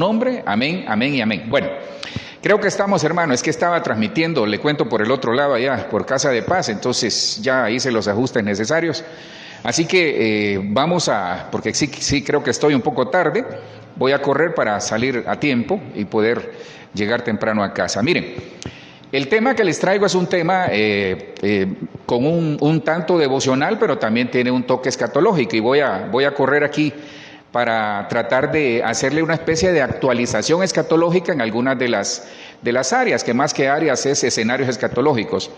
Nombre, amén, amén y amén. Bueno, creo que estamos, hermano, es que estaba transmitiendo, le cuento por el otro lado allá, por Casa de Paz, entonces ya hice los ajustes necesarios. Así que porque sí creo que estoy un poco tarde, voy a correr para salir a tiempo y poder llegar temprano a casa. Miren, el tema que les traigo es un tema con un tanto devocional, pero también tiene un toque escatológico y voy a correr aquí para tratar de hacerle una especie de actualización escatológica en algunas de las áreas, que más que áreas es escenarios escatológicos.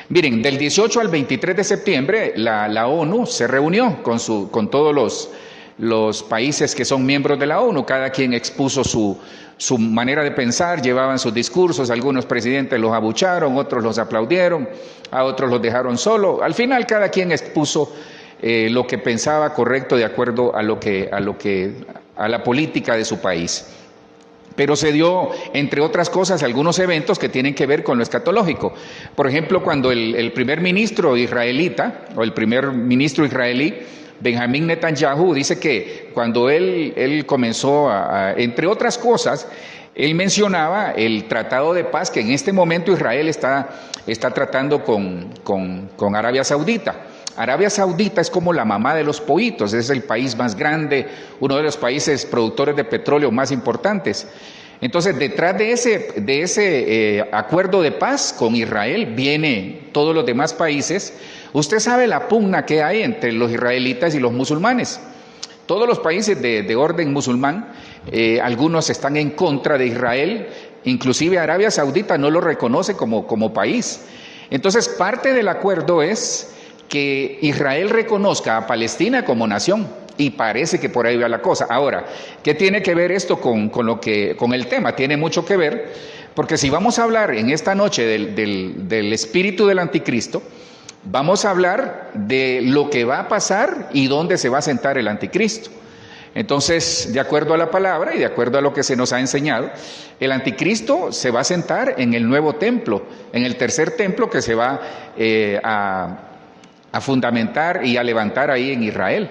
Miren, del 18 al 23 de septiembre la ONU se reunió con todos los países que son miembros de la ONU, cada quien expuso su manera de pensar, llevaban sus discursos, algunos presidentes los abucharon, otros los aplaudieron, a otros los dejaron solo. Al final cada quien expuso lo que pensaba correcto de acuerdo a la política de su país. Pero se dio, entre otras cosas, algunos eventos que tienen que ver con lo escatológico. Por ejemplo, cuando el primer ministro israelita, o el primer ministro israelí, Benjamín Netanyahu, dice que cuando él comenzó entre otras cosas, él mencionaba el tratado de paz que en este momento Israel está tratando con Arabia Saudita. Arabia Saudita es como la mamá de los pollitos, es el país más grande, uno de los países productores de petróleo más importantes. Entonces, detrás de ese acuerdo de paz con Israel vienen todos los demás países. Usted sabe la pugna que hay entre los israelitas y los musulmanes. Todos los países de orden musulmán, algunos están en contra de Israel, inclusive Arabia Saudita no lo reconoce como país. Entonces, parte del acuerdo es que Israel reconozca a Palestina como nación, y parece que por ahí va la cosa. Ahora, ¿qué tiene que ver esto con el tema? Tiene mucho que ver, porque si vamos a hablar en esta noche del espíritu del anticristo, vamos a hablar de lo que va a pasar y dónde se va a sentar el anticristo. Entonces, de acuerdo a la palabra y de acuerdo a lo que se nos ha enseñado, el anticristo se va a sentar en el nuevo templo, en el tercer templo que se va a fundamentar y a levantar ahí en Israel.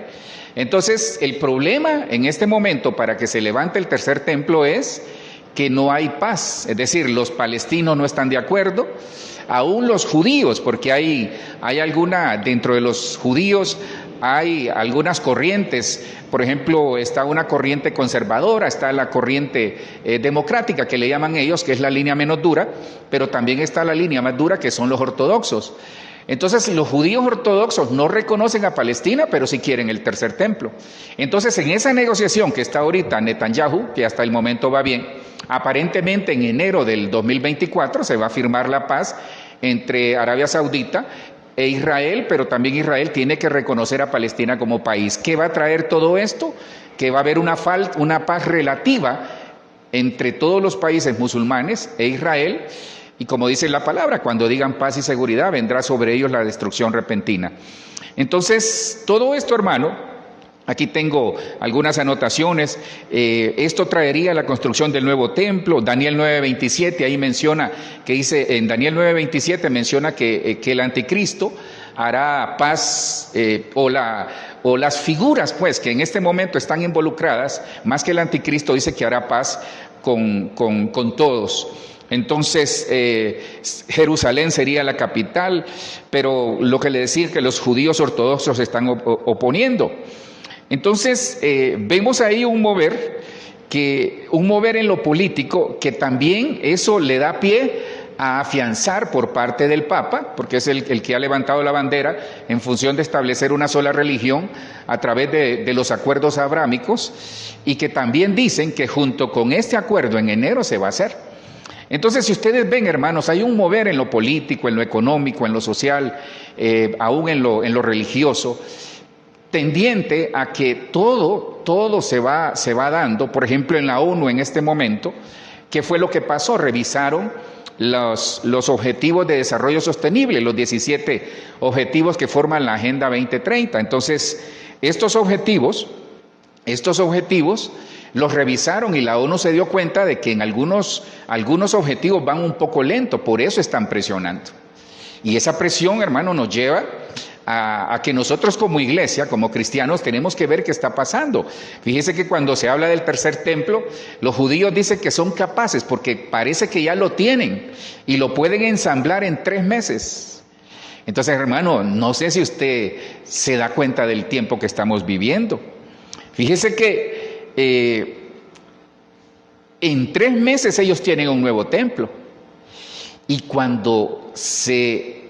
Entonces, el problema en este momento para que se levante el tercer templo es que no hay paz, es decir, los palestinos no están de acuerdo, aún los judíos, porque hay dentro de los judíos hay algunas corrientes, por ejemplo, está una corriente conservadora, está la corriente democrática que le llaman ellos, que es la línea menos dura, pero también está la línea más dura que son los ortodoxos. Entonces, los judíos ortodoxos no reconocen a Palestina, pero sí quieren el tercer templo. Entonces, en esa negociación que está ahorita Netanyahu, que hasta el momento va bien, aparentemente en enero del 2024 se va a firmar la paz entre Arabia Saudita e Israel, pero también Israel tiene que reconocer a Palestina como país. ¿Qué va a traer todo esto? Que va a haber una paz relativa entre todos los países musulmanes e Israel. Y como dice la palabra, cuando digan paz y seguridad, vendrá sobre ellos la destrucción repentina. Entonces, todo esto, hermano, aquí tengo algunas anotaciones. Esto traería la construcción del nuevo templo. Daniel 9:27, ahí menciona, en Daniel 9:27 menciona que el anticristo hará paz, o las figuras, pues, que en este momento están involucradas, más que el anticristo, dice que hará paz con todos. Entonces, Jerusalén sería la capital, pero lo que le decía es que los judíos ortodoxos se están oponiendo. Entonces, vemos ahí un mover en lo político, que también eso le da pie a afianzar por parte del Papa, porque es el que ha levantado la bandera en función de establecer una sola religión a través de los acuerdos abrámicos, y que también dicen que junto con este acuerdo en enero se va a hacer. Entonces, si ustedes ven, hermanos, hay un mover en lo político, en lo económico, en lo social, aún en lo religioso, tendiente a que todo se va dando. Por ejemplo, en la ONU en este momento, ¿qué fue lo que pasó? Revisaron los objetivos de desarrollo sostenible, los 17 objetivos que forman la Agenda 2030. Entonces, estos objetivos los revisaron y la ONU se dio cuenta de que en algunos objetivos van un poco lento, por eso están presionando. Y esa presión, hermano, nos lleva a que nosotros como iglesia, como cristianos, tenemos que ver qué está pasando. Fíjese que cuando se habla del tercer templo, los judíos dicen que son capaces, porque parece que ya lo tienen y lo pueden ensamblar en 3 meses. Entonces, hermano, no sé si usted se da cuenta del tiempo que estamos viviendo. Fíjese que en 3 meses ellos tienen un nuevo templo. Y cuando se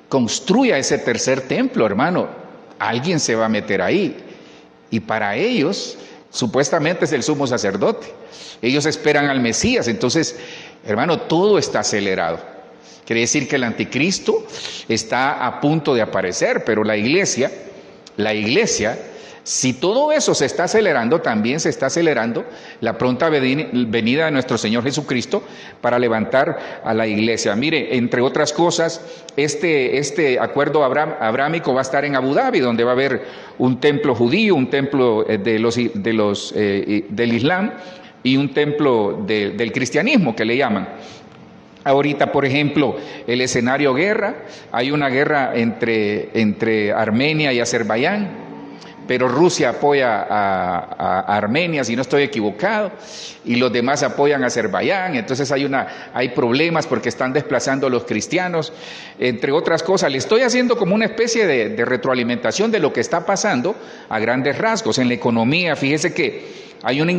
construya ese tercer templo, hermano, alguien se va a meter ahí. Y para ellos, supuestamente es el sumo sacerdote. Ellos esperan al Mesías. Entonces, hermano, todo está acelerado. Quiere decir que el anticristo está a punto de aparecer, pero la iglesia, si todo eso se está acelerando, también se está acelerando la pronta venida de nuestro Señor Jesucristo para levantar a la iglesia. Mire, entre otras cosas, este acuerdo abrámico va a estar en Abu Dhabi, donde va a haber un templo judío, un templo del Islam y un templo del cristianismo, que le llaman. Ahorita, por ejemplo, el escenario guerra, hay una guerra entre Armenia y Azerbaiyán, pero Rusia apoya a Armenia, si no estoy equivocado, y los demás apoyan a Azerbaiyán. Entonces hay problemas porque están desplazando a los cristianos, entre otras cosas. Le estoy haciendo como una especie de retroalimentación de lo que está pasando a grandes rasgos en la economía. Fíjese que hay una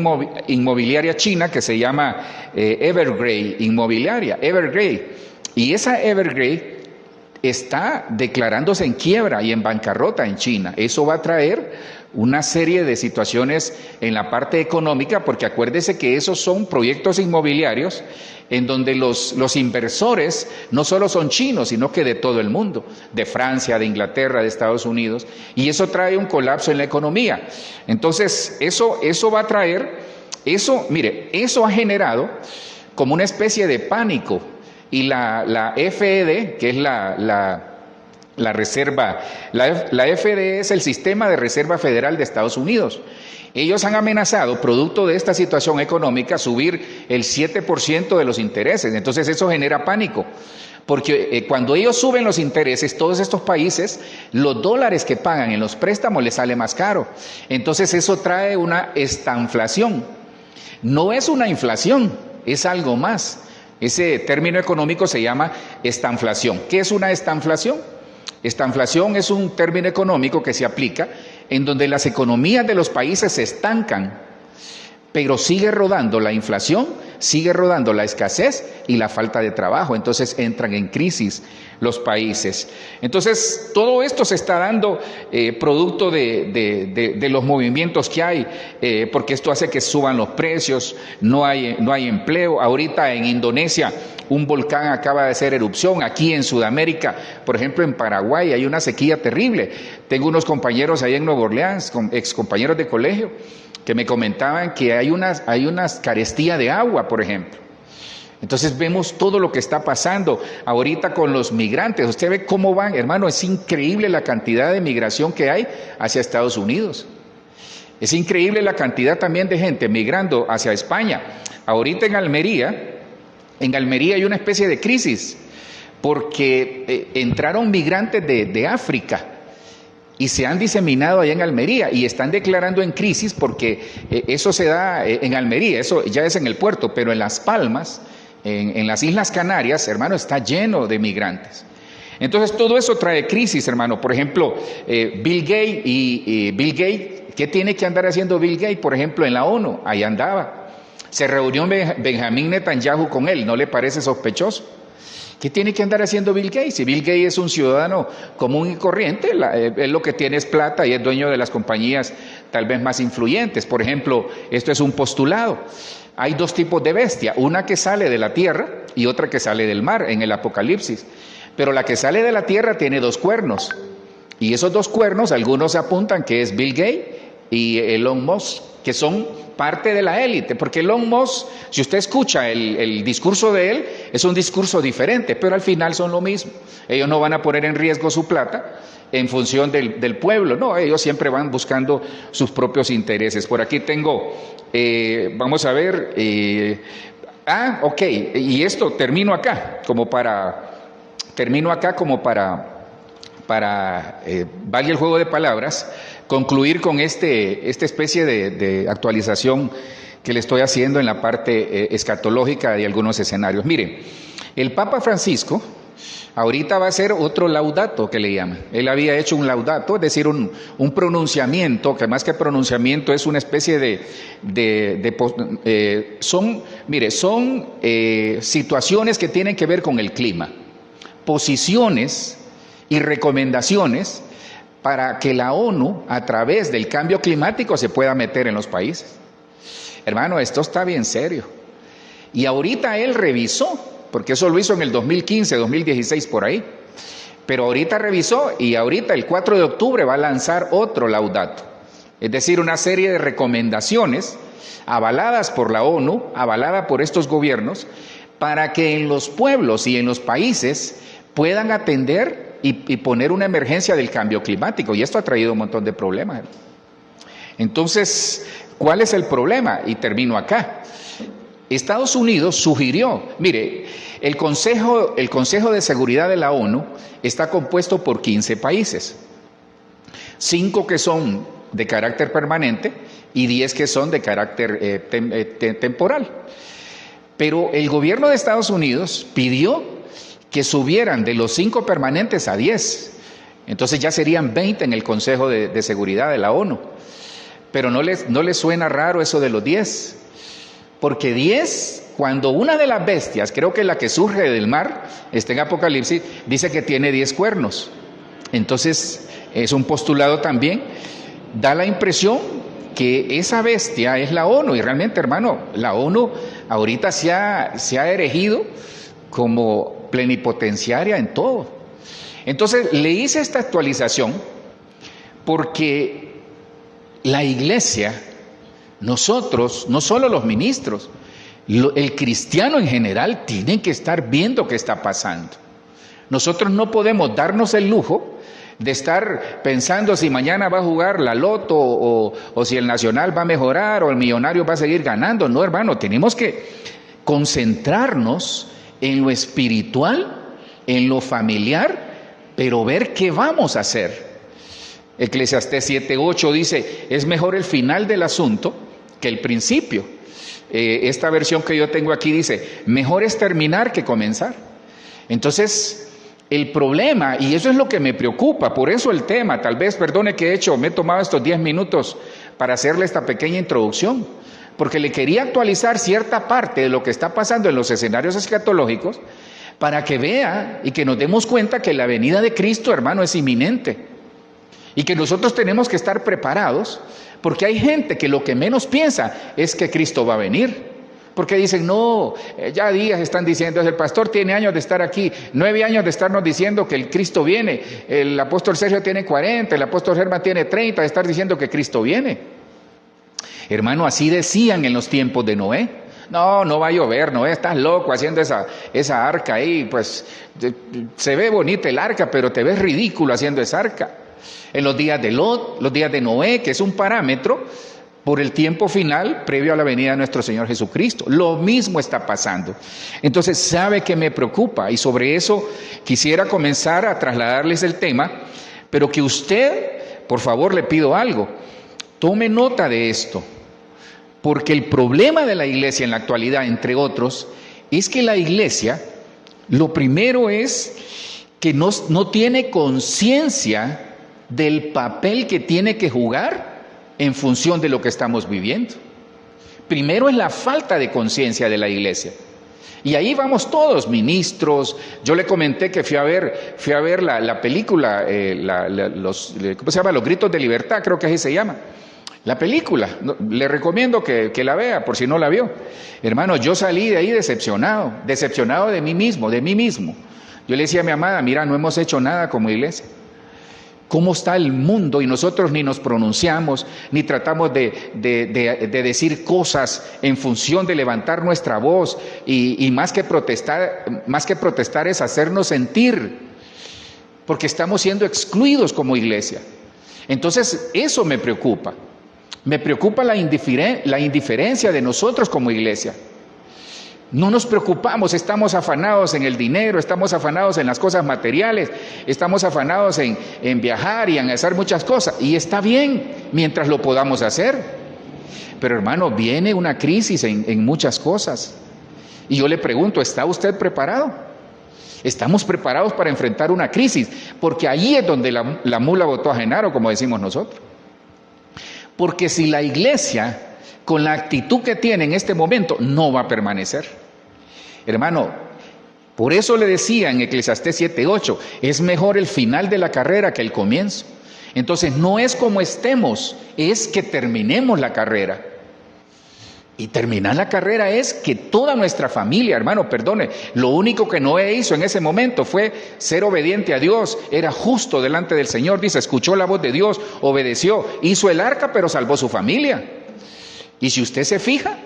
inmobiliaria china que se llama Evergrande Inmobiliaria, Evergrande, y esa Evergrande está declarándose en quiebra y en bancarrota en China. Eso va a traer una serie de situaciones en la parte económica, porque acuérdese que esos son proyectos inmobiliarios en donde los inversores no solo son chinos, sino que de todo el mundo, de Francia, de Inglaterra, de Estados Unidos, y eso trae un colapso en la economía. Entonces, eso va a traer, mire, eso ha generado como una especie de pánico. Y la FED, que es la reserva, la FED es el Sistema de Reserva Federal de Estados Unidos. Ellos han amenazado, producto de esta situación económica, subir el 7% de los intereses. Entonces eso genera pánico, porque cuando ellos suben los intereses, todos estos países, los dólares que pagan en los préstamos les sale más caro. Entonces eso trae una estanflación. No es una inflación, es algo más. Ese término económico se llama estanflación. ¿Qué es una estanflación? Estanflación es un término económico que se aplica en donde las economías de los países se estancan, pero sigue rodando la inflación, sigue rodando la escasez y la falta de trabajo. Entonces entran en crisis los países. Entonces todo esto se está dando producto de los movimientos que hay, porque esto hace que suban los precios, no hay empleo. Ahorita en Indonesia un volcán acaba de hacer erupción. Aquí en Sudamérica, por ejemplo en Paraguay, hay una sequía terrible. Tengo unos compañeros ahí en Nueva Orleans, ex compañeros de colegio, que me comentaban que hay una carestía de agua, por ejemplo. Entonces vemos todo lo que está pasando ahorita con los migrantes. Usted ve cómo van, hermano, es increíble la cantidad de migración que hay hacia Estados Unidos. Es increíble la cantidad también de gente migrando hacia España. Ahorita en Almería hay una especie de crisis, porque entraron migrantes de África y se han diseminado allá en Almería y están declarando en crisis porque eso se da en Almería, eso ya es en el puerto, pero en Las Palmas, en las Islas Canarias, hermano, está lleno de migrantes. Entonces todo eso trae crisis, hermano. Por ejemplo, Bill Gates, ¿qué tiene que andar haciendo Bill Gates? Por ejemplo, en la ONU, ahí andaba. Se reunió Benjamín Netanyahu con él, ¿no le parece sospechoso? ¿Qué tiene que andar haciendo Bill Gates? Si Bill Gates es un ciudadano común y corriente, él lo que tiene es plata y es dueño de las compañías tal vez más influyentes. Por ejemplo, esto es un postulado. Hay 2 tipos de bestia, una que sale de la tierra y otra que sale del mar en el Apocalipsis. Pero la que sale de la tierra tiene 2 cuernos. Y esos 2 cuernos, algunos apuntan que es Bill Gates y Elon Musk, que son parte de la élite, porque Elon Musk, si usted escucha el discurso de él, es un discurso diferente, pero al final son lo mismo. Ellos no van a poner en riesgo su plata en función del pueblo, no, ellos siempre van buscando sus propios intereses. Por aquí tengo, vamos a ver, ok, y esto termino acá como para valga el juego de palabras, concluir con esta especie de actualización que le estoy haciendo en la parte escatológica de algunos escenarios. Mire, el Papa Francisco ahorita va a hacer otro laudato que le llaman. Él había hecho un laudato, es decir, un pronunciamiento, que más que pronunciamiento es una especie son situaciones que tienen que ver con el clima, posiciones y recomendaciones para que la ONU, a través del cambio climático, se pueda meter en los países. Hermano, esto está bien serio. Y ahorita él revisó, porque eso lo hizo en el 2015, 2016, por ahí. Pero ahorita revisó y ahorita el 4 de octubre va a lanzar otro laudato. Es decir, una serie de recomendaciones avaladas por la ONU, avaladas por estos gobiernos, para que en los pueblos y en los países puedan atender y poner una emergencia del cambio climático. Y esto ha traído un montón de problemas. Entonces, ¿cuál es el problema? Y termino acá. Estados Unidos sugirió, mire, el Consejo de Seguridad de la ONU está compuesto por 15 países, 5 que son de carácter permanente y 10 que son de carácter temporal. Pero el gobierno de Estados Unidos pidió que subieran de los 5 permanentes a 10. Entonces ya serían 20 en el Consejo de Seguridad de la ONU. Pero no les suena raro eso de los 10. Porque 10, cuando una de las bestias, creo que la que surge del mar, está en Apocalipsis, dice que tiene 10 cuernos. Entonces, es un postulado también, da la impresión que esa bestia es la ONU. Y realmente, hermano, la ONU ahorita se ha erigido como plenipotenciaria en todo. Entonces, le hice esta actualización porque la iglesia, nosotros, no solo los ministros, el cristiano en general tiene que estar viendo qué está pasando. Nosotros no podemos darnos el lujo de estar pensando si mañana va a jugar la loto o si el Nacional va a mejorar o el Millonario va a seguir ganando. No, hermano, tenemos que concentrarnos en lo espiritual, en lo familiar, pero ver qué vamos a hacer. Eclesiastés 7:8 dice, es mejor el final del asunto que el principio. Esta versión que yo tengo aquí dice, mejor es terminar que comenzar. Entonces, el problema, y eso es lo que me preocupa, por eso el tema, tal vez, perdone que me he tomado estos 10 minutos para hacerle esta pequeña introducción, porque le quería actualizar cierta parte de lo que está pasando en los escenarios escatológicos, para que vea y que nos demos cuenta que la venida de Cristo, hermano, es inminente. Y que nosotros tenemos que estar preparados, porque hay gente que lo que menos piensa es que Cristo va a venir. Porque dicen, no, ya días están diciendo, el pastor tiene años de estar aquí, 9 años de estarnos diciendo que el Cristo viene, el apóstol Sergio tiene 40, el apóstol Germán tiene 30, de estar diciendo que Cristo viene. Hermano, así decían en los tiempos de Noé. No va a llover, Noé, estás loco haciendo esa arca ahí, pues se ve bonita el arca, pero te ves ridículo haciendo esa arca. En los días de Lot, los días de Noé, que es un parámetro por el tiempo final previo a la venida de nuestro Señor Jesucristo. Lo mismo está pasando. Entonces, ¿sabe qué me preocupa? Y sobre eso quisiera comenzar a trasladarles el tema, pero que usted, por favor, le pido algo. Tome nota de esto, porque el problema de la iglesia en la actualidad, entre otros, es que la iglesia, lo primero es que no tiene conciencia del papel que tiene que jugar en función de lo que estamos viviendo. Primero es la falta de conciencia de la iglesia. Y ahí vamos todos, ministros. Yo le comenté que fui a ver la película, ¿cómo se llama? Los Gritos de Libertad, creo que así se llama. La película, le recomiendo que la vea por si no la vio. Hermano, yo salí de ahí decepcionado de mí mismo. Yo le decía a mi amada, mira, no hemos hecho nada como iglesia. ¿Cómo está el mundo? Y nosotros ni nos pronunciamos, ni tratamos de decir cosas en función de levantar nuestra voz. Y más que protestar es hacernos sentir, porque estamos siendo excluidos como iglesia. Entonces, eso me preocupa. Me preocupa la indiferencia de nosotros como iglesia. No nos preocupamos, estamos afanados en el dinero, estamos afanados en las cosas materiales, estamos afanados en viajar y en hacer muchas cosas. Y está bien mientras lo podamos hacer. Pero hermano, viene una crisis en muchas cosas. Y yo le pregunto, ¿está usted preparado? Estamos preparados para enfrentar una crisis, porque ahí es donde la mula botó a Genaro, como decimos nosotros. Porque si la iglesia, con la actitud que tiene en este momento, no va a permanecer. Hermano, por eso le decía en Eclesiastés 7:8, es mejor el final de la carrera que el comienzo. Entonces no es como estemos, es que terminemos la carrera. Y terminar la carrera es que toda nuestra familia, hermano, perdone, lo único que Noé hizo en ese momento fue ser obediente a Dios, era justo delante del Señor, dice, escuchó la voz de Dios, obedeció, hizo el arca, pero salvó su familia. Y si usted se fija,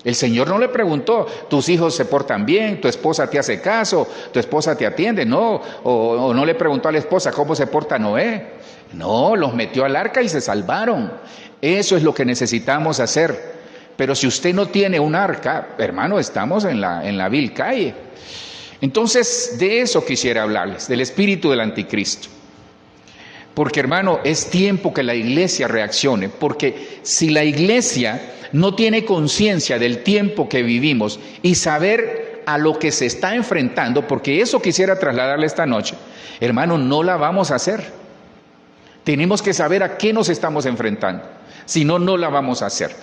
el Señor no le preguntó, tus hijos se portan bien, tu esposa te hace caso, tu esposa te atiende, no, o no le preguntó a la esposa cómo se porta Noé. No, los metió al arca y se salvaron. Eso es lo que necesitamos hacer. Pero si usted no tiene un arca, hermano, estamos en la vil calle. Entonces, de eso quisiera hablarles, del espíritu del anticristo. Porque, hermano, es tiempo que la iglesia reaccione, porque si la iglesia no tiene conciencia del tiempo que vivimos y saber a lo que se está enfrentando, porque eso quisiera trasladarle esta noche, hermano, no la vamos a hacer. Tenemos que saber a qué nos estamos enfrentando, si no, no la vamos a hacer.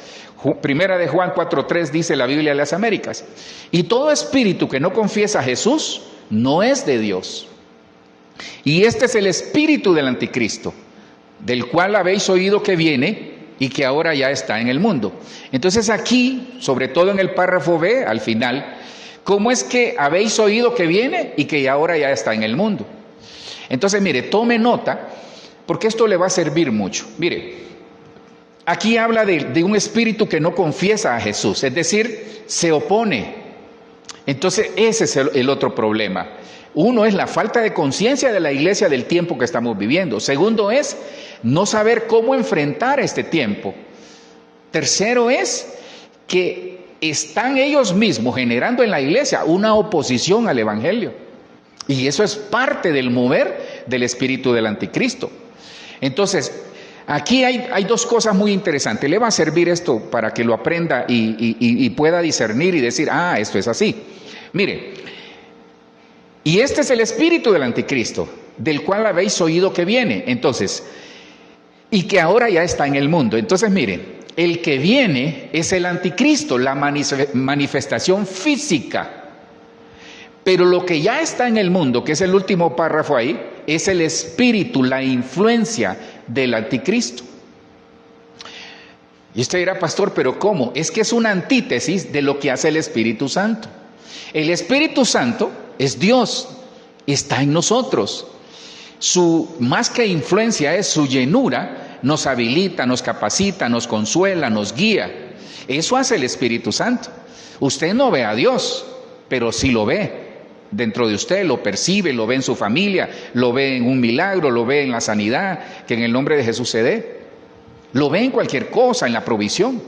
Primera de Juan 4:3 dice la Biblia de las Américas, y todo espíritu que no confiesa a Jesús no es de Dios. Y este es el espíritu del anticristo, del cual habéis oído que viene y que ahora ya está en el mundo. Entonces aquí, sobre todo en el párrafo B, al final, ¿cómo es que habéis oído que viene y que ahora ya está en el mundo? Entonces, mire, tome nota, porque esto le va a servir mucho. Mire, aquí habla de un espíritu que no confiesa a Jesús, es decir, se opone. Entonces, ese es el otro problema. Uno es la falta de conciencia de la iglesia del tiempo que estamos viviendo. Segundo es no saber cómo enfrentar este tiempo. Tercero es que están ellos mismos generando en la iglesia una oposición al evangelio. Y eso es parte del mover del espíritu del anticristo. Entonces, aquí hay dos cosas muy interesantes. Le va a servir esto para que lo aprenda y pueda discernir y decir, esto es así. Mire, y este es el espíritu del anticristo, del cual habéis oído que viene. Entonces, y que ahora ya está en el mundo. Entonces, mire, el que viene es el anticristo, la manifestación física. Pero lo que ya está en el mundo, que es el último párrafo ahí, es el espíritu, la influencia del anticristo. Y usted dirá, pastor, ¿pero cómo? Es que es una antítesis de lo que hace el Espíritu Santo. El Espíritu Santo es Dios, está en nosotros. Su más que influencia es su llenura, nos habilita, nos capacita, nos consuela, nos guía. Eso hace el Espíritu Santo. Usted no ve a Dios, pero sí lo ve. Dentro de usted lo percibe, lo ve en su familia, lo ve en un milagro, lo ve en la sanidad, que en el nombre de Jesús se dé. Lo ve en cualquier cosa, en la provisión.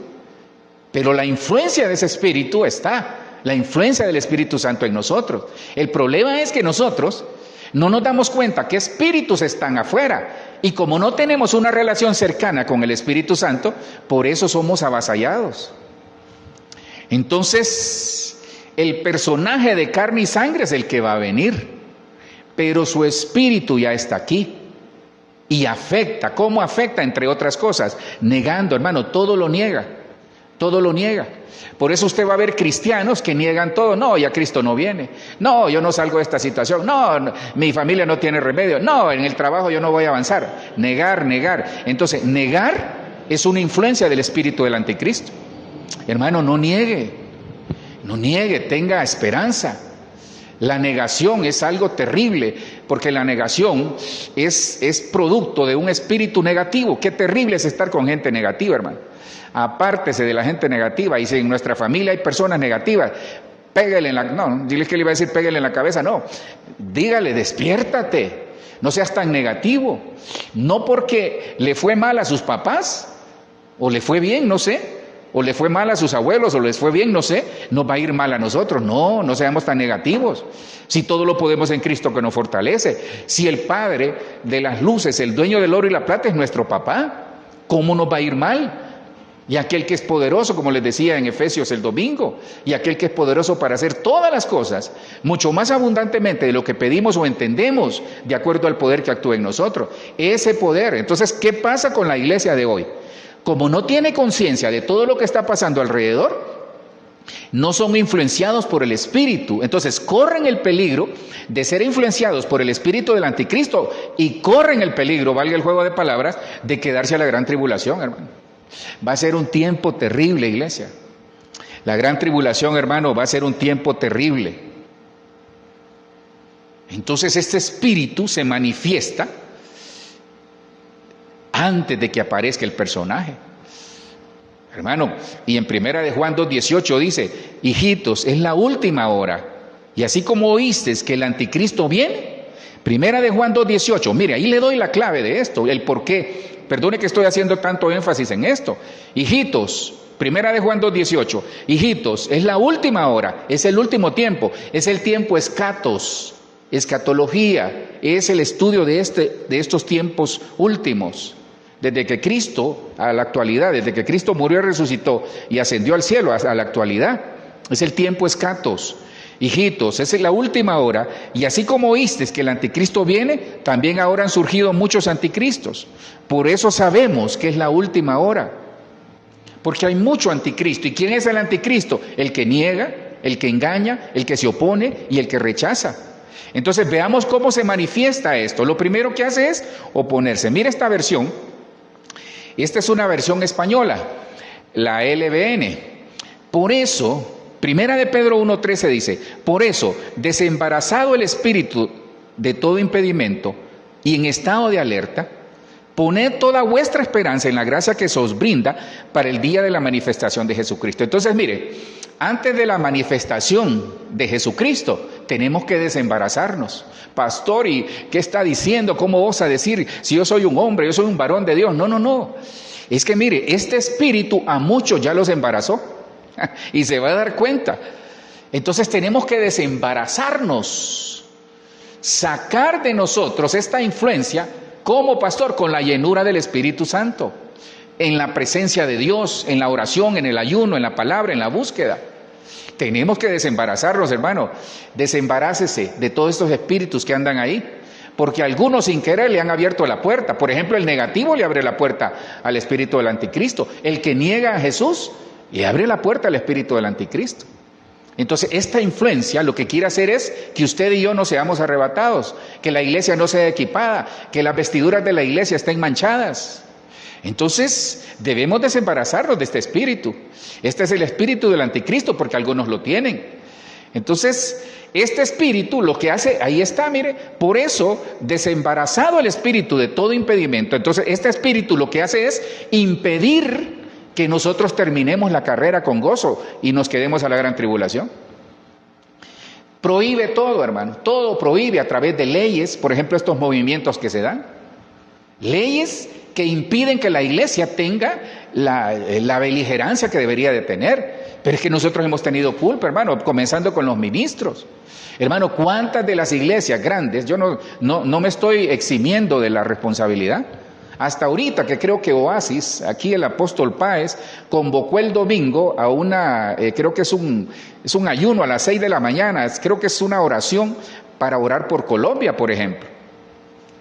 Pero la influencia de ese Espíritu está, la influencia del Espíritu Santo en nosotros. El problema es que nosotros no nos damos cuenta que espíritus están afuera. Y como no tenemos una relación cercana con el Espíritu Santo, por eso somos avasallados. Entonces, el personaje de carne y sangre es el que va a venir, pero su espíritu ya está aquí y afecta. ¿Cómo afecta? Entre otras cosas, negando, hermano, todo lo niega, todo lo niega. Por eso usted va a ver cristianos que niegan todo. No, ya Cristo no viene. No, yo no salgo de esta situación. No, mi familia no tiene remedio. No, en el trabajo yo no voy a avanzar. Negar, negar. Entonces, negar es una influencia del espíritu del anticristo. Hermano, no niegue. No niegue, tenga esperanza. La negación es algo terrible, porque la negación es producto de un espíritu negativo. Qué terrible es estar con gente negativa, hermano. Apártese de la gente negativa. Y si en nuestra familia hay personas negativas, pégale en la... No, dile que le iba a decir pégale en la cabeza, no. Dígale, despiértate. No seas tan negativo. No porque le fue mal a sus papás, o le fue bien, no sé. o le fue mal a sus abuelos, o les fue bien, no sé, nos va a ir mal a nosotros. No, no seamos tan negativos. Si todo lo podemos en Cristo que nos fortalece. Si el Padre de las luces, el dueño del oro y la plata es nuestro papá, ¿cómo nos va a ir mal? Y aquel que es poderoso, como les decía en Efesios el domingo, y aquel que es poderoso para hacer todas las cosas, mucho más abundantemente de lo que pedimos o entendemos, de acuerdo al poder que actúa en nosotros. Ese poder. Entonces, ¿qué pasa con la iglesia de hoy? Como no tiene conciencia de todo lo que está pasando alrededor, no son influenciados por el Espíritu. Entonces corren el peligro de ser influenciados por el Espíritu del Anticristo y corren el peligro, valga el juego de palabras, de quedarse a la gran tribulación, hermano. Va a ser un tiempo terrible, iglesia. La gran tribulación, hermano, va a ser un tiempo terrible. Entonces este espíritu se manifiesta antes de que aparezca el personaje. Hermano, y en primera de Juan 2:18 dice: hijitos, es la última hora. Y así como oísteis que el anticristo viene, primera de Juan 2:18, mire, ahí le doy la clave de esto, el por qué. Perdone que estoy haciendo tanto énfasis en esto. Hijitos, primera de Juan 2:18, hijitos, es la última hora, es el último tiempo, es el tiempo escatos, escatología, es el estudio de estos tiempos últimos. Desde que Cristo, a la actualidad, desde que Cristo murió y resucitó y ascendió al cielo a la actualidad, es el tiempo escatos. Hijitos, esa es la última hora, y así como oísteis que el anticristo viene, también ahora han surgido muchos anticristos. Por eso sabemos que es la última hora, porque hay mucho anticristo. ¿Y quién es el anticristo? El que niega, el que engaña, el que se opone y el que rechaza. Entonces veamos cómo se manifiesta esto. Lo primero que hace es oponerse. Mira esta versión. Esta es una versión española, la LBN. Por eso, primera de Pedro 1:13 dice: por eso, desembarazado el espíritu de todo impedimento y en estado de alerta, poned toda vuestra esperanza en la gracia que se os brinda para el día de la manifestación de Jesucristo. Entonces, mire, antes de la manifestación de Jesucristo, tenemos que desembarazarnos. Pastor, ¿y qué está diciendo? ¿Cómo osa decir si yo soy un hombre, yo soy un varón de Dios? No, no, no. Es que mire, este espíritu a muchos ya los embarazó y se va a dar cuenta. Entonces tenemos que desembarazarnos, sacar de nosotros esta influencia como pastor con la llenura del Espíritu Santo, en la presencia de Dios, en la oración, en el ayuno, en la palabra, en la búsqueda. Tenemos que desembarazarnos, hermano. Desembarácese de todos estos espíritus que andan ahí, porque algunos sin querer le han abierto la puerta. Por ejemplo, el negativo le abre la puerta al espíritu del anticristo. El que niega a Jesús le abre la puerta al espíritu del anticristo. Entonces, esta influencia lo que quiere hacer es que usted y yo no seamos arrebatados, que la iglesia no sea equipada, que las vestiduras de la iglesia estén manchadas. Entonces, debemos desembarazarnos de este espíritu. Este es el espíritu del anticristo, porque algunos lo tienen. Entonces, este espíritu lo que hace, ahí está, mire, por eso, desembarazado el espíritu de todo impedimento. Entonces, este espíritu lo que hace es impedir que nosotros terminemos la carrera con gozo y nos quedemos a la gran tribulación. Prohíbe todo, hermano, todo prohíbe a través de leyes, por ejemplo, estos movimientos que se dan. Leyes que impiden que la iglesia tenga la beligerancia que debería de tener. Pero es que nosotros hemos tenido culpa, hermano, comenzando con los ministros. Hermano, ¿cuántas de las iglesias grandes? Yo no me estoy eximiendo de la responsabilidad. Hasta ahorita que creo que Oasis, aquí el apóstol Páez, convocó el domingo a creo que es un ayuno a las 6 de la mañana, creo que es una oración para orar por Colombia, por ejemplo.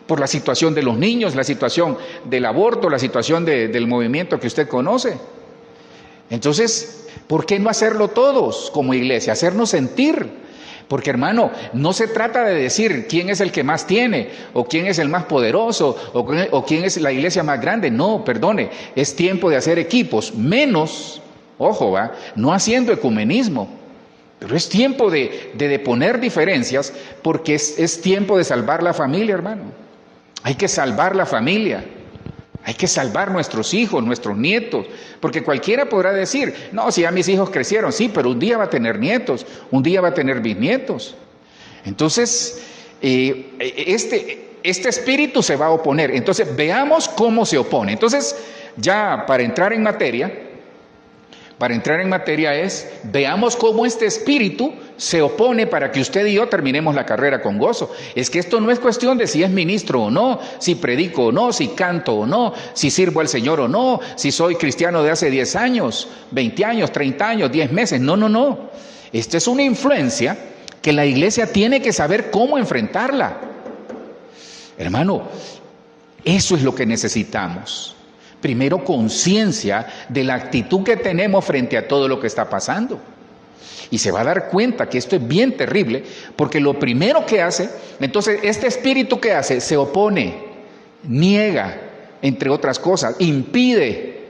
Por la situación de los niños, la situación del aborto, la situación del movimiento que usted conoce. Entonces, ¿por qué no hacerlo todos como iglesia? Hacernos sentir. Porque, hermano, no se trata de decir quién es el que más tiene, o quién es el más poderoso, o quién es la iglesia más grande. No, perdone, es tiempo de hacer equipos, menos, ojo, no haciendo ecumenismo. Pero es tiempo de deponer diferencias, porque es tiempo de salvar la familia, hermano. Hay que salvar la familia, hay que salvar nuestros hijos, nuestros nietos, porque cualquiera podrá decir, no, si ya mis hijos crecieron, sí, pero un día va a tener nietos, un día va a tener bisnietos. Entonces, este espíritu se va a oponer. Entonces, veamos cómo se opone. Entonces, ya para entrar en materia, para entrar en materia es, veamos cómo este espíritu se opone para que usted y yo terminemos la carrera con gozo. Es que esto no es cuestión de si es ministro o no, si predico o no, si canto o no, si sirvo al Señor o no, si soy cristiano de hace 10 años, 20 años, 30 años, 10 meses. No, no, no. Esta es una influencia que la iglesia tiene que saber cómo enfrentarla. Hermano, eso es lo que necesitamos. Primero, conciencia de la actitud que tenemos frente a todo lo que está pasando. Y se va a dar cuenta que esto es bien terrible, porque lo primero que hace, entonces este espíritu que hace, se opone, niega, entre otras cosas, impide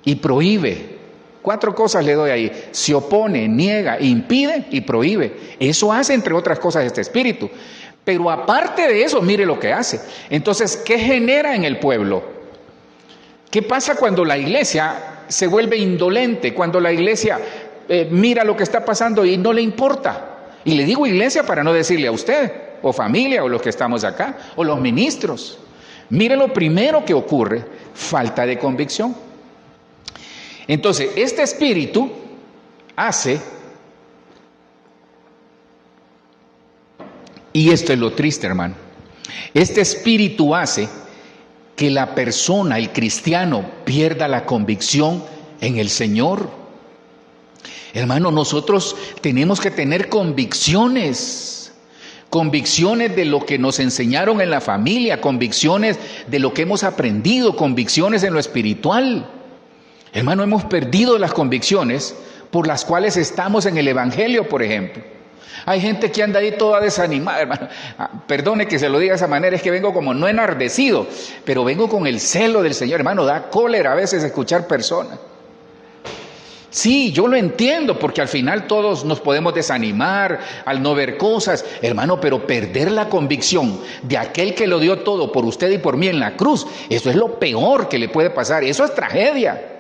y prohíbe. 4 cosas le doy ahí: se opone, niega, impide y prohíbe. Eso hace, entre otras cosas, este espíritu. Pero aparte de eso, mire lo que hace. Entonces, ¿qué genera en el pueblo? ¿Qué pasa cuando la iglesia se vuelve indolente? Cuando la iglesia mira lo que está pasando y no le importa. Y le digo iglesia para no decirle a usted, o familia, o los que estamos acá, o los ministros. Mire lo primero que ocurre: falta de convicción. Entonces, este espíritu hace, y esto es lo triste, hermano, este espíritu hace que la persona, el cristiano, pierda la convicción en el Señor. Hermano, nosotros tenemos que tener convicciones de lo que nos enseñaron en la familia, convicciones de lo que hemos aprendido, convicciones en lo espiritual. Hermano, hemos perdido las convicciones por las cuales estamos en el Evangelio, por ejemplo. Hay gente que anda ahí toda desanimada, hermano. Perdone que se lo diga de esa manera, es que vengo como no enardecido, pero vengo con el celo del Señor, hermano. Da cólera a veces escuchar personas. Sí, yo lo entiendo, porque al final todos nos podemos desanimar al no ver cosas, hermano, pero perder la convicción de aquel que lo dio todo por usted y por mí en la cruz, eso es lo peor que le puede pasar, eso es tragedia.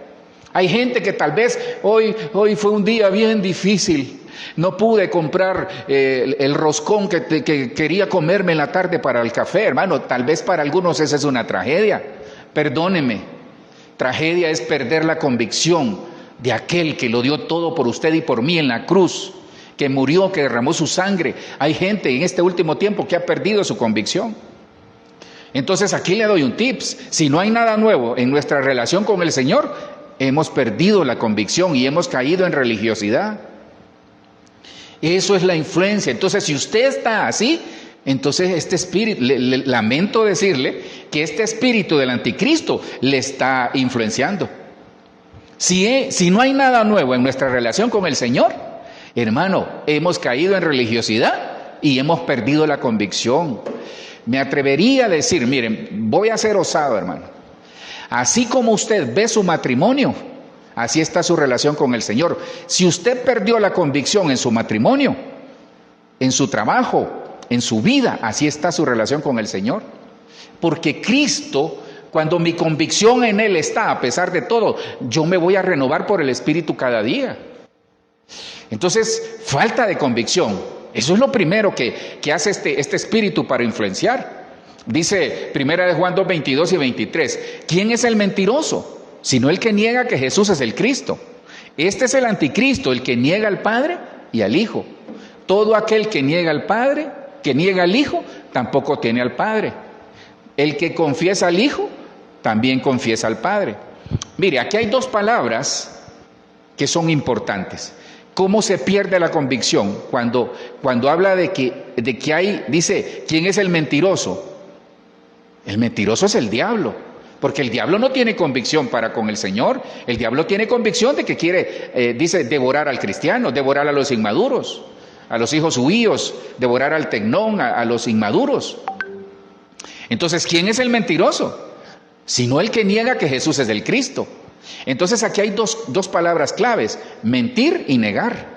Hay gente que tal vez hoy fue un día bien difícil. No pude comprar el roscón que quería comerme en la tarde para el café, hermano. Tal vez para algunos esa es una tragedia. Perdóneme. Tragedia es perder la convicción de aquel que lo dio todo por usted y por mí en la cruz, que murió, que derramó su sangre. Hay gente en este último tiempo que ha perdido su convicción. Entonces aquí le doy un tips. Si no hay nada nuevo en nuestra relación con el Señor, hemos perdido la convicción y hemos caído en religiosidad. Eso es la influencia. Entonces, si usted está así, entonces este espíritu, lamento decirle que este espíritu del anticristo le está influenciando. Si no hay nada nuevo en nuestra relación con el Señor, hermano, hemos caído en religiosidad y hemos perdido la convicción. Me atrevería a decir, miren, voy a ser osado, hermano. Así como usted ve su matrimonio, así está su relación con el Señor. Si usted perdió la convicción en su matrimonio, en su trabajo, en su vida, así está su relación con el Señor. Porque Cristo, cuando mi convicción en Él está, a pesar de todo, yo me voy a renovar por el Espíritu cada día. Entonces, falta de convicción. Eso es lo primero que hace este espíritu para influenciar. Dice 1 Juan 2, 22 y 23, ¿quién es el mentiroso? Sino el que niega que Jesús es el Cristo. Este es el anticristo, el que niega al Padre y al Hijo. Todo aquel que niega al Padre, que niega al Hijo, tampoco tiene al Padre. El que confiesa al Hijo, también confiesa al Padre. Mire, aquí hay 2 palabras que son importantes. ¿Cómo se pierde la convicción? Cuando habla de que hay, dice, ¿quién es el mentiroso? El mentiroso es el diablo, porque el diablo no tiene convicción para con el Señor. El diablo tiene convicción de que quiere, dice, devorar al cristiano, devorar a los inmaduros, a los hijos huíos, devorar al tecnón, a los inmaduros. Entonces, ¿quién es el mentiroso? Sino el que niega que Jesús es el Cristo. Entonces aquí hay dos palabras claves: mentir y negar.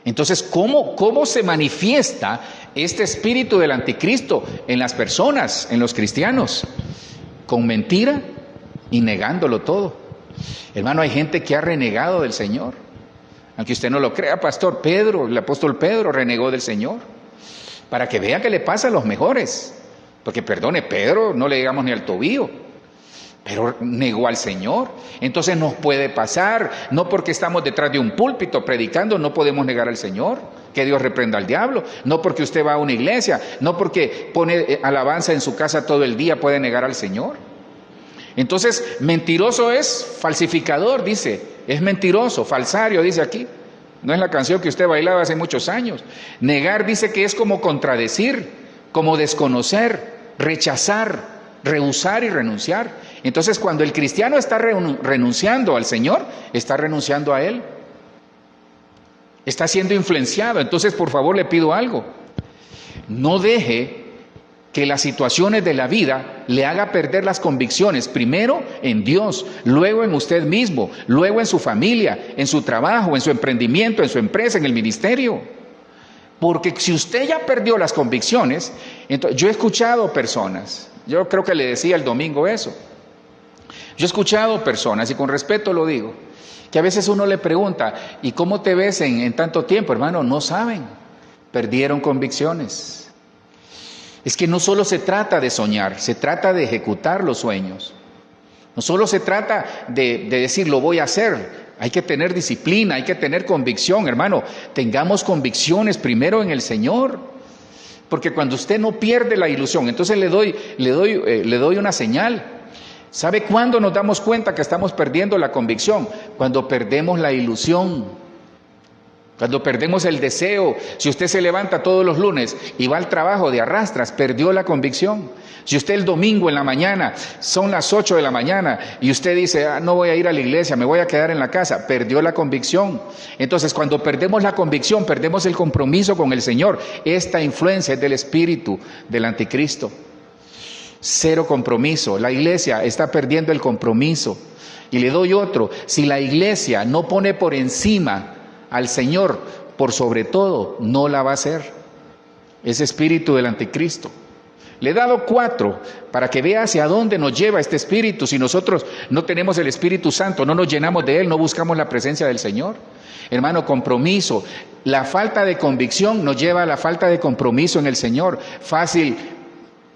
Entonces, ¿cómo se manifiesta este espíritu del anticristo en las personas, en los cristianos? Con mentira y negándolo todo. Hermano, hay gente que ha renegado del Señor. Aunque usted no lo crea, pastor, Pedro, el apóstol Pedro renegó del Señor. Para que vea que le pasa a los mejores. Porque perdone, Pedro no le llegamos ni al tobillo. pero negó al Señor. Entonces nos puede pasar, no porque estamos detrás de un púlpito predicando, no podemos negar al Señor, que Dios reprenda al diablo. No porque usted va a una iglesia, no porque pone alabanza en su casa todo el día, puede negar al Señor. Entonces, mentiroso es falsificador, dice, es mentiroso, falsario, dice aquí. No es la canción que usted bailaba hace muchos años. Negar dice que es como contradecir, como desconocer, rechazar, rehusar y renunciar. Entonces, cuando el cristiano está renunciando al Señor, está renunciando a Él. Está siendo influenciado. Entonces, por favor, le pido algo. No deje que las situaciones de la vida le haga perder las convicciones, primero en Dios, luego en usted mismo, luego en su familia, en su trabajo, en su emprendimiento, en su empresa, en el ministerio. Porque si usted ya perdió las convicciones, entonces, yo he escuchado personas, yo creo que le decía el domingo eso, yo he escuchado personas, y con respeto lo digo, que a veces uno le pregunta, ¿y cómo te ves en tanto tiempo? Hermano, no saben, perdieron convicciones. Es que no solo se trata de soñar, se trata de ejecutar los sueños. No solo se trata de decir lo voy a hacer, hay que tener disciplina, hay que tener convicción, hermano. Tengamos convicciones primero en el Señor, porque cuando usted no pierde la ilusión, entonces le doy una señal. ¿Sabe cuándo nos damos cuenta que estamos perdiendo la convicción? Cuando perdemos la ilusión. Cuando perdemos el deseo. Si usted se levanta todos los lunes y va al trabajo de arrastras, perdió la convicción. Si usted el domingo en la mañana, son las 8 de la mañana, y usted dice, no voy a ir a la iglesia, me voy a quedar en la casa, perdió la convicción. Entonces, cuando perdemos la convicción, perdemos el compromiso con el Señor. Esta influencia es del espíritu del anticristo. Cero compromiso. La iglesia está perdiendo el compromiso. Y le doy otro. Si la iglesia no pone por encima al Señor por sobre todo, no la va a hacer. Ese espíritu del anticristo. Le he dado 4 para que vea hacia dónde nos lleva este espíritu. Si nosotros no tenemos el Espíritu Santo, no nos llenamos de Él, no buscamos la presencia del Señor. Hermano, compromiso. La falta de convicción nos lleva a la falta de compromiso en el Señor. Fácil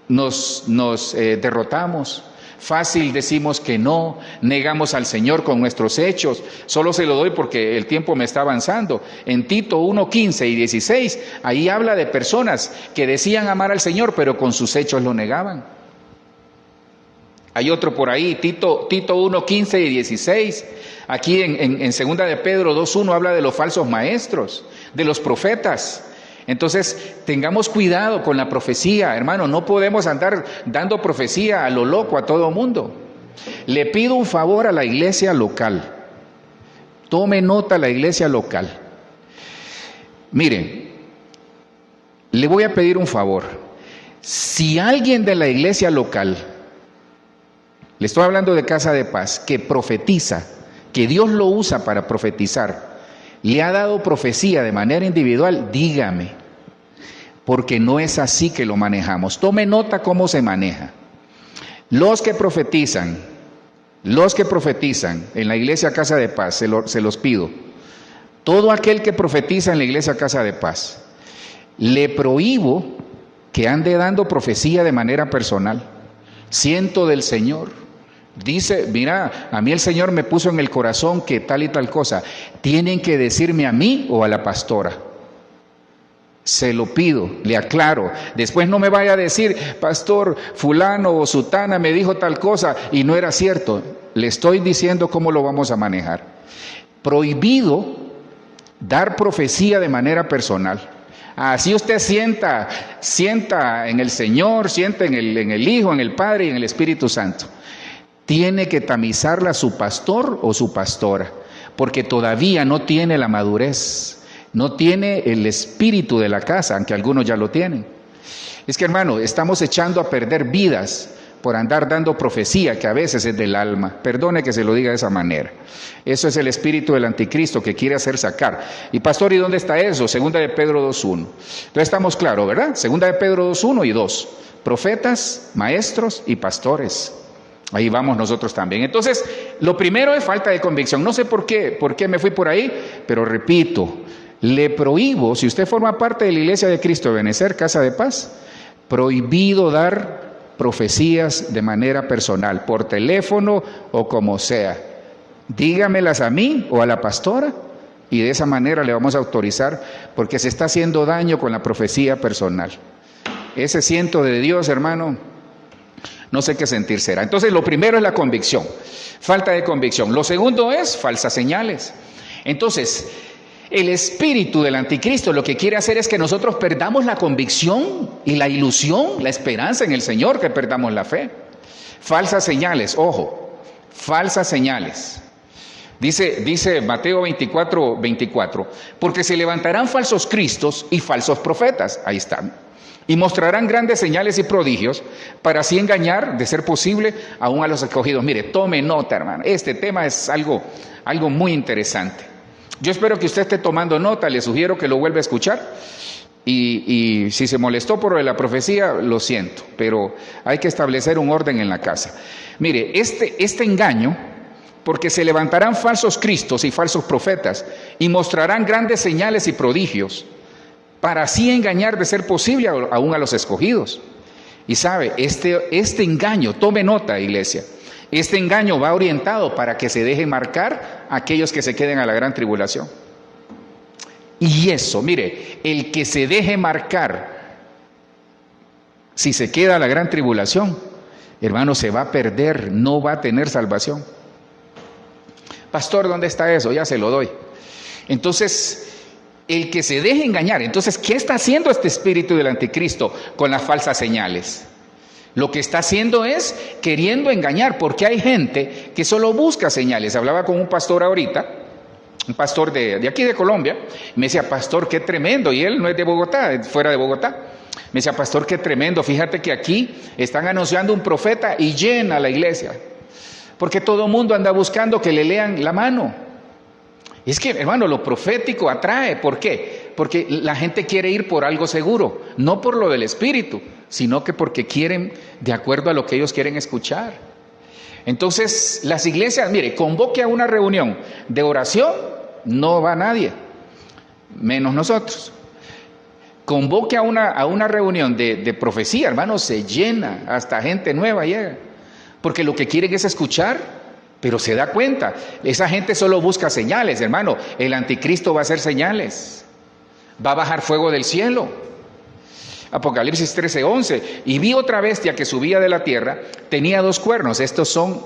nos derrotamos. Fácil decimos que no, negamos al Señor con nuestros hechos. Solo se lo doy porque el tiempo me está avanzando. En Tito 1:15 y 16, ahí habla de personas que decían amar al Señor, pero con sus hechos lo negaban. Hay otro por ahí, Tito 1:15 y 16. Aquí en segunda de Pedro 2:1 habla de los falsos maestros, de los profetas. Entonces, tengamos cuidado con la profecía, hermano, no podemos andar dando profecía a lo loco a todo mundo. Le pido un favor a la iglesia local. Tome nota la iglesia local. Miren, le voy a pedir un favor. Si alguien de la iglesia local, le estoy hablando de Casa de Paz, que profetiza, que Dios lo usa para profetizar, le ha dado profecía de manera individual, dígame, porque no es así que lo manejamos. Tome nota cómo se maneja. Los que profetizan en la iglesia Casa de Paz, se los pido, todo aquel que profetiza en la iglesia Casa de Paz, le prohíbo que ande dando profecía de manera personal. Siento del Señor. Dice, mira, a mí el Señor me puso en el corazón que tal y tal cosa. Tienen que decirme a mí o a la pastora. Se lo pido, le aclaro. Después no me vaya a decir, pastor, fulano o sutana me dijo tal cosa y no era cierto. Le estoy diciendo cómo lo vamos a manejar. Prohibido dar profecía de manera personal. Así usted sienta en el Señor, sienta en el Hijo, en el Padre y en el Espíritu Santo. Tiene que tamizarla su pastor o su pastora, porque todavía no tiene la madurez, no tiene el espíritu de la casa, aunque algunos ya lo tienen. Es que, hermano, estamos echando a perder vidas por andar dando profecía, que a veces es del alma. Perdone que se lo diga de esa manera. Eso es el espíritu del anticristo que quiere hacer sacar. Y pastor, ¿y dónde está eso? Segunda de Pedro 2:1. Entonces estamos claros, ¿verdad? Segunda de Pedro 2:1 y 2. Profetas, maestros y pastores. Ahí vamos nosotros también. Entonces, lo primero es falta de convicción. No sé por qué me fui por ahí, pero repito, le prohíbo, si usted forma parte de la Iglesia de Cristo de Benecer, Casa de Paz, prohibido dar profecías de manera personal, por teléfono o como sea. Dígamelas a mí o a la pastora y de esa manera le vamos a autorizar, porque se está haciendo daño con la profecía personal. Ese ciento de Dios, hermano, no sé qué sentir será. Entonces, lo primero es la convicción, falta de convicción. Lo segundo es falsas señales. Entonces, el espíritu del anticristo lo que quiere hacer es que nosotros perdamos la convicción y la ilusión, la esperanza en el Señor, que perdamos la fe. Falsas señales, ojo, falsas señales. Dice Mateo 24, porque se levantarán falsos cristos y falsos profetas, ahí están, y mostrarán grandes señales y prodigios para así engañar, de ser posible, aún a los escogidos. Mire, tome nota, hermano, este tema es algo muy interesante. Yo espero que usted esté tomando nota, le sugiero que lo vuelva a escuchar, y si se molestó por la profecía, lo siento, pero hay que establecer un orden en la casa. Mire, este engaño, porque se levantarán falsos cristos y falsos profetas, y mostrarán grandes señales y prodigios, para así engañar, de ser posible, aún a los escogidos. Y sabe, este engaño, tome nota, iglesia, este engaño va orientado para que se deje marcar a aquellos que se queden a la gran tribulación. Y eso, mire, el que se deje marcar, si se queda a la gran tribulación, hermano, se va a perder, no va a tener salvación. Pastor, ¿dónde está eso? Ya se lo doy. Entonces, el que se deje engañar. Entonces, ¿qué está haciendo este espíritu del anticristo con las falsas señales? Lo que está haciendo es queriendo engañar, porque hay gente que solo busca señales. Hablaba con un pastor ahorita, un pastor de aquí de Colombia, y me decía, pastor, qué tremendo, y él no es de Bogotá, es fuera de Bogotá. Me decía, pastor, qué tremendo, fíjate que aquí están anunciando un profeta y llena la iglesia, porque todo el mundo anda buscando que le lean la mano. Y es que, hermano, lo profético atrae. ¿Por qué? Porque la gente quiere ir por algo seguro, no por lo del espíritu, sino que porque quieren de acuerdo a lo que ellos quieren escuchar. Entonces, las iglesias, mire, convoque a una reunión de oración, no va nadie, menos nosotros. Convoque a una reunión de profecía, hermano, se llena, hasta gente nueva llega. Porque lo que quieren es escuchar, pero se da cuenta, esa gente solo busca señales, hermano. El anticristo va a hacer señales, va a bajar fuego del cielo. Apocalipsis 13:11, y vi otra bestia que subía de la tierra, tenía 2 cuernos. Estos son,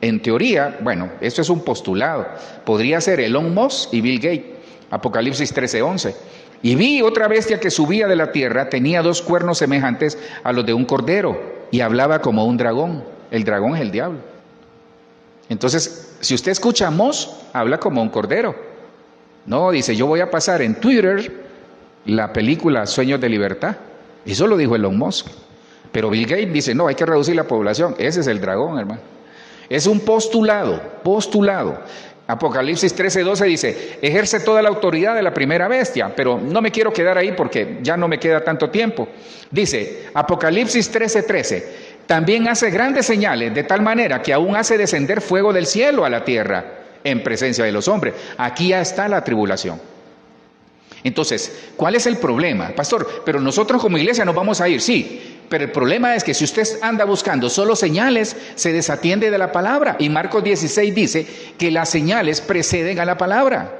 en teoría, bueno, esto es un postulado, podría ser Elon Musk y Bill Gates. Apocalipsis 13:11, y vi otra bestia que subía de la tierra, tenía 2 cuernos semejantes a los de un cordero, y hablaba como un dragón. El dragón es el diablo. Entonces, si usted escucha a Musk, habla como un cordero. No, dice, yo voy a pasar en Twitter la película Sueños de Libertad. Eso lo dijo Elon Musk. Pero Bill Gates dice, no, hay que reducir la población. Ese es el dragón, hermano. Es un postulado. Apocalipsis 13:12 dice, ejerce toda la autoridad de la primera bestia, pero no me quiero quedar ahí porque ya no me queda tanto tiempo. Dice, Apocalipsis 13:13, también hace grandes señales, de tal manera que aún hace descender fuego del cielo a la tierra en presencia de los hombres. Aquí ya está la tribulación. Entonces, ¿cuál es el problema? Pastor, pero nosotros como iglesia nos vamos a ir, sí, pero el problema es que si usted anda buscando solo señales, se desatiende de la palabra. Y Marcos 16 dice que las señales preceden a la palabra.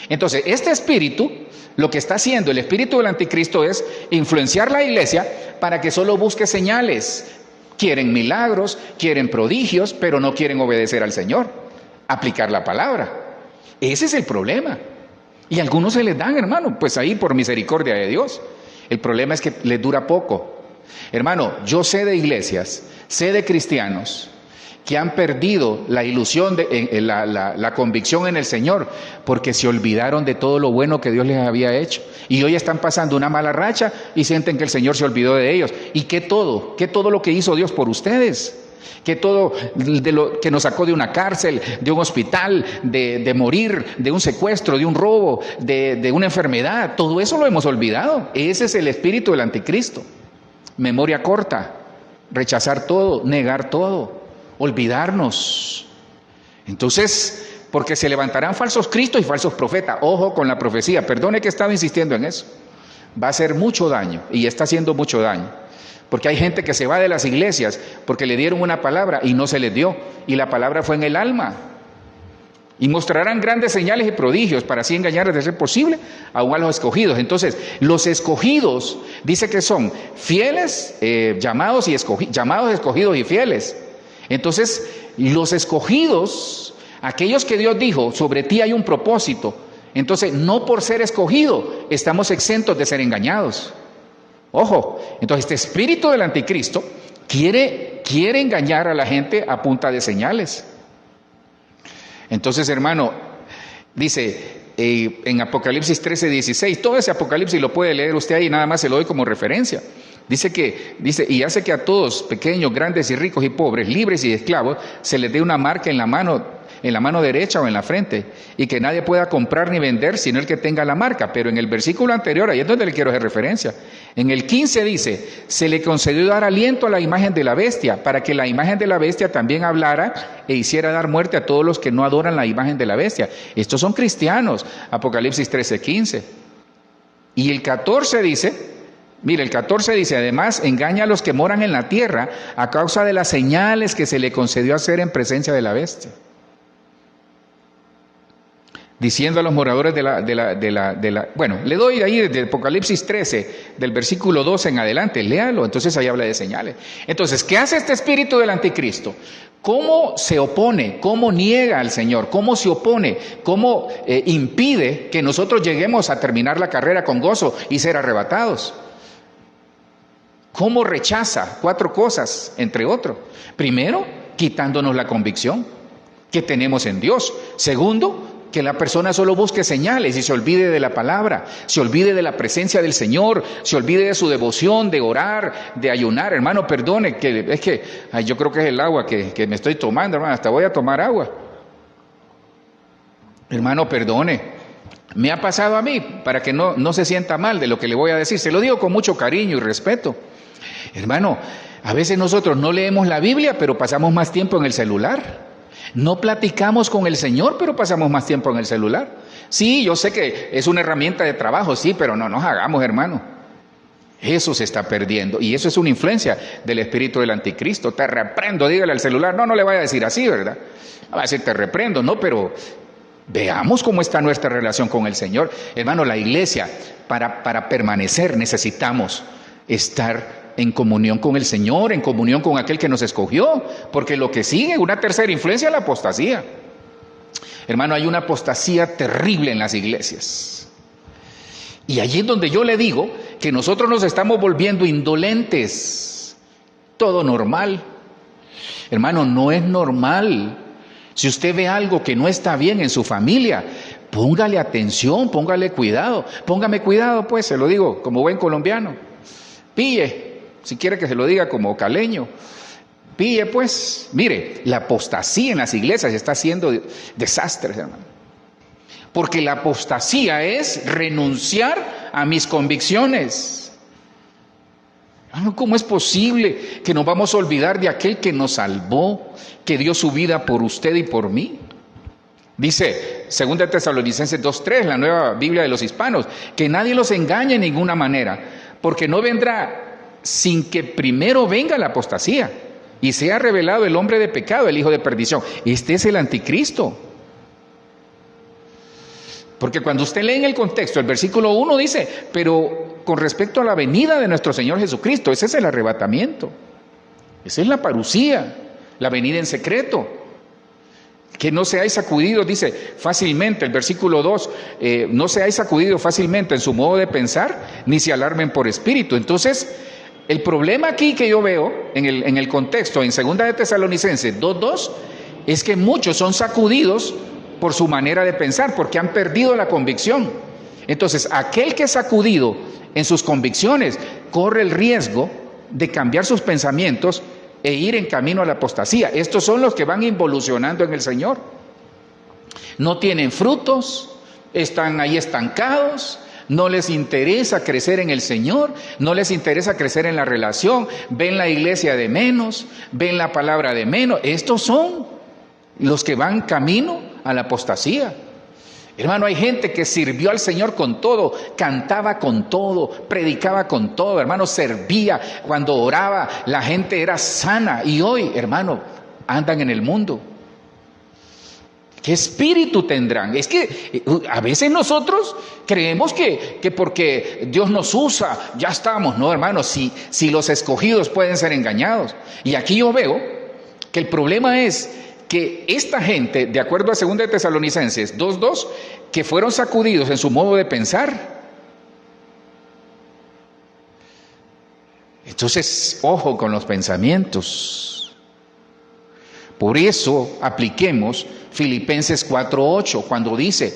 Entonces, este espíritu, lo que está haciendo el espíritu del anticristo es influenciar la iglesia para que solo busque señales. Quieren milagros, quieren prodigios, pero no quieren obedecer al Señor, aplicar la palabra. Ese es el problema. Y a algunos se les dan, hermano, pues ahí por misericordia de Dios. El problema es que les dura poco. Hermano, yo sé de iglesias, sé de cristianos que han perdido la ilusión, la convicción en el Señor, porque se olvidaron de todo lo bueno que Dios les había hecho. Y hoy están pasando una mala racha y sienten que el Señor se olvidó de ellos. ¿Y qué todo lo que hizo Dios por ustedes? Que todo de lo que nos sacó de una cárcel, de un hospital, de morir, de un secuestro, de un robo, de una enfermedad, todo eso lo hemos olvidado. Ese es el espíritu del anticristo. Memoria corta, rechazar todo, negar todo, olvidarnos. Entonces, porque se levantarán falsos cristos y falsos profetas. Ojo con la profecía, perdone que estaba insistiendo en eso. Va a hacer mucho daño y está haciendo mucho daño. Porque hay gente que se va de las iglesias porque le dieron una palabra y no se les dio. Y la palabra fue en el alma. Y mostrarán grandes señales y prodigios para así engañar, de ser posible, aún a los escogidos. Entonces, los escogidos, dice que son fieles, llamados, escogidos y fieles. Entonces, los escogidos, aquellos que Dios dijo, sobre ti hay un propósito. Entonces, no por ser escogido, estamos exentos de ser engañados. Ojo, entonces este espíritu del anticristo quiere engañar a la gente a punta de señales. Entonces, hermano, dice en Apocalipsis 13:16, todo ese Apocalipsis lo puede leer usted ahí, nada más se lo doy como referencia. Dice, y hace que a todos, pequeños, grandes y ricos y pobres, libres y esclavos, se les dé una marca en la mano derecha o en la frente, y que nadie pueda comprar ni vender sino el que tenga la marca. Pero en el versículo anterior, ahí es donde le quiero hacer referencia, en el 15 dice, se le concedió dar aliento a la imagen de la bestia, para que la imagen de la bestia también hablara e hiciera dar muerte a todos los que no adoran la imagen de la bestia. Estos son cristianos, Apocalipsis 13:15. Y el 14 dice, mire, el 14 dice, además engaña a los que moran en la tierra a causa de las señales que se le concedió hacer en presencia de la bestia. Diciendo a los moradores bueno, le doy ahí desde Apocalipsis 13, del versículo 12 en adelante, léalo, entonces ahí habla de señales. Entonces, ¿qué hace este espíritu del anticristo? ¿Cómo se opone? ¿Cómo niega al Señor? ¿Cómo se opone? ¿Cómo impide que nosotros lleguemos a terminar la carrera con gozo y ser arrebatados? ¿Cómo rechaza? 4 cosas, entre otros. Primero, quitándonos la convicción que tenemos en Dios. Segundo, que la persona solo busque señales y se olvide de la palabra, se olvide de la presencia del Señor, se olvide de su devoción, de orar, de ayunar. Hermano, perdone, yo creo que es el agua que me estoy tomando, hermano, hasta voy a tomar agua. Hermano, perdone, me ha pasado a mí, para que no se sienta mal de lo que le voy a decir, se lo digo con mucho cariño y respeto. Hermano, a veces nosotros no leemos la Biblia, pero pasamos más tiempo en el celular. No platicamos con el Señor, pero pasamos más tiempo en el celular. Sí, yo sé que es una herramienta de trabajo, sí, pero no nos hagamos, hermano. Eso se está perdiendo y eso es una influencia del espíritu del anticristo. Te reprendo, dígale al celular. No le vaya a decir así, ¿verdad? Va a decir te reprendo, no, pero veamos cómo está nuestra relación con el Señor. Hermano, la iglesia, para permanecer necesitamos estar en comunión con el Señor, en comunión con aquel que nos escogió, porque lo que sigue, una tercera influencia, es la apostasía. Hermano, hay una apostasía terrible en las iglesias. Y allí es donde yo le digo que nosotros nos estamos volviendo indolentes. Todo normal. Hermano, no es normal. Si usted ve algo que no está bien en su familia, póngale atención, póngale cuidado. Póngame cuidado, pues, se lo digo como buen colombiano. Pille. Si quiere que se lo diga como caleño, pille pues. Mire, la apostasía en las iglesias está haciendo desastres, hermano. Porque la apostasía es renunciar a mis convicciones. ¿Cómo es posible que nos vamos a olvidar de aquel que nos salvó, que dio su vida por usted y por mí? Dice 2 Tesalonicenses 2:3, la nueva Biblia de los hispanos, que nadie los engañe en ninguna manera, porque no vendrá sin que primero venga la apostasía y sea revelado el hombre de pecado, el hijo de perdición. Este es el anticristo. Porque cuando usted lee en el contexto, el versículo 1 dice, pero con respecto a la venida de nuestro Señor Jesucristo, ese es el arrebatamiento, esa es la parusía, la venida en secreto. Que no seáis sacudidos, dice, fácilmente, el versículo 2, no seáis sacudidos fácilmente en su modo de pensar, ni se alarmen por espíritu. Entonces, el problema aquí que yo veo en el contexto, en 2 de Tesalonicenses 2:2, es que muchos son sacudidos por su manera de pensar, porque han perdido la convicción. Entonces, aquel que es sacudido en sus convicciones corre el riesgo de cambiar sus pensamientos e ir en camino a la apostasía. Estos son los que van involucionando en el Señor. No tienen frutos, están ahí estancados, no les interesa crecer en el Señor, no les interesa crecer en la relación, ven la iglesia de menos, ven la palabra de menos. Estos son los que van camino a la apostasía. Hermano, hay gente que sirvió al Señor con todo, cantaba con todo, predicaba con todo, hermano, servía. Cuando oraba, la gente era sana. Y hoy, hermano, andan en el mundo. ¿Qué espíritu tendrán? Es que a veces nosotros creemos que porque Dios nos usa, ya estamos. No, hermano, si los escogidos pueden ser engañados. Y aquí yo veo que el problema es que esta gente, de acuerdo a 2 Tesalonicenses 2:2, que fueron sacudidos en su modo de pensar. Entonces, ojo con los pensamientos. Por eso apliquemos Filipenses 4:8, cuando dice: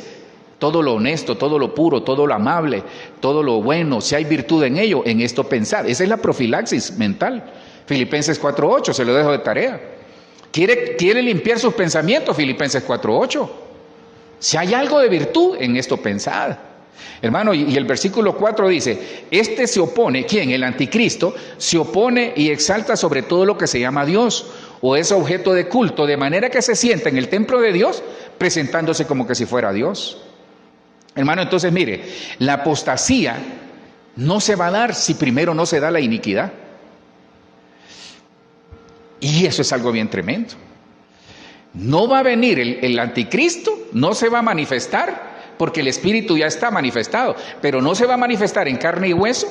todo lo honesto, todo lo puro, todo lo amable, todo lo bueno, si hay virtud en ello, en esto pensar. Esa es la profilaxis mental. Filipenses 4:8, se lo dejo de tarea. Quiere limpiar sus pensamientos, Filipenses 4:8. Si hay algo de virtud, en esto pensad. Hermano, y el versículo 4 dice: este se opone, ¿quién? El anticristo, se opone y exalta sobre todo lo que se llama Dios, o es objeto de culto, de manera que se sienta en el templo de Dios, presentándose como que si fuera Dios. Hermano, entonces mire, la apostasía no se va a dar si primero no se da la iniquidad. Y eso es algo bien tremendo. No va a venir el anticristo, no se va a manifestar, porque el espíritu ya está manifestado, pero no se va a manifestar en carne y hueso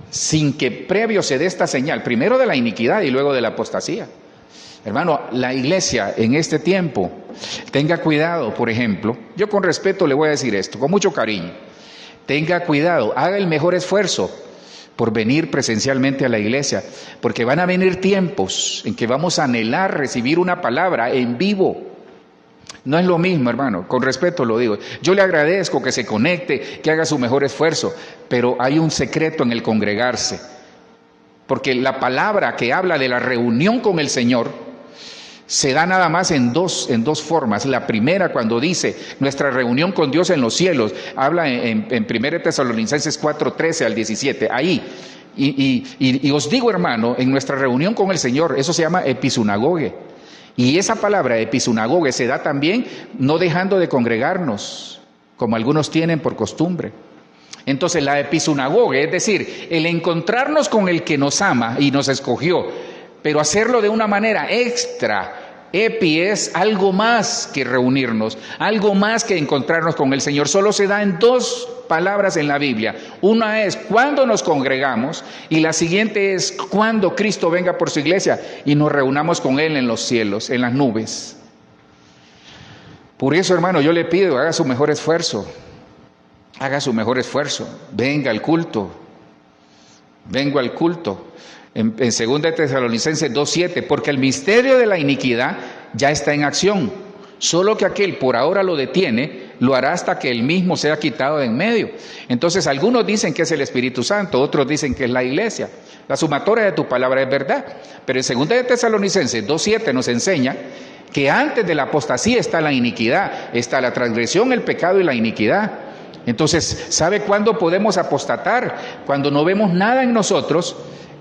sin que previo se dé esta señal, primero de la iniquidad y luego de la apostasía. Hermano, la iglesia en este tiempo, tenga cuidado, por ejemplo, yo con respeto le voy a decir esto, con mucho cariño, tenga cuidado, haga el mejor esfuerzo por venir presencialmente a la iglesia, porque van a venir tiempos en que vamos a anhelar recibir una palabra en vivo. No es lo mismo, hermano, con respeto lo digo. Yo le agradezco que se conecte, que haga su mejor esfuerzo, pero hay un secreto en el congregarse, porque la palabra que habla de la reunión con el Señor se da nada más en dos formas. La primera, cuando dice nuestra reunión con Dios en los cielos, habla en 1 Tesalonicenses 4:13 al 17, ahí. Y os digo, hermano, en nuestra reunión con el Señor, eso se llama episunagoge. Y esa palabra episunagoge se da también no dejando de congregarnos, como algunos tienen por costumbre. Entonces la episunagoge, es decir, el encontrarnos con el que nos ama y nos escogió, pero hacerlo de una manera extra. Epi es algo más que reunirnos, algo más que encontrarnos con el Señor. Solo se da en dos palabras en la Biblia. Una es cuando nos congregamos y la siguiente es cuando Cristo venga por su iglesia y nos reunamos con Él en los cielos, en las nubes. Por eso, hermano, yo le pido, haga su mejor esfuerzo. Haga su mejor esfuerzo. Venga al culto. Vengo al culto. En 2 Tesalonicenses 2:7, porque el misterio de la iniquidad ya está en acción, solo que aquel por ahora lo detiene, lo hará hasta que él mismo sea quitado de en medio. Entonces algunos dicen que es el Espíritu Santo, otros dicen que es la iglesia. La sumatoria de tu palabra es verdad, pero en 2 Tesalonicenses 2:7 nos enseña que antes de la apostasía está la iniquidad, está la transgresión, el pecado y la iniquidad. Entonces, ¿sabe cuándo podemos apostatar? Cuando no vemos nada en nosotros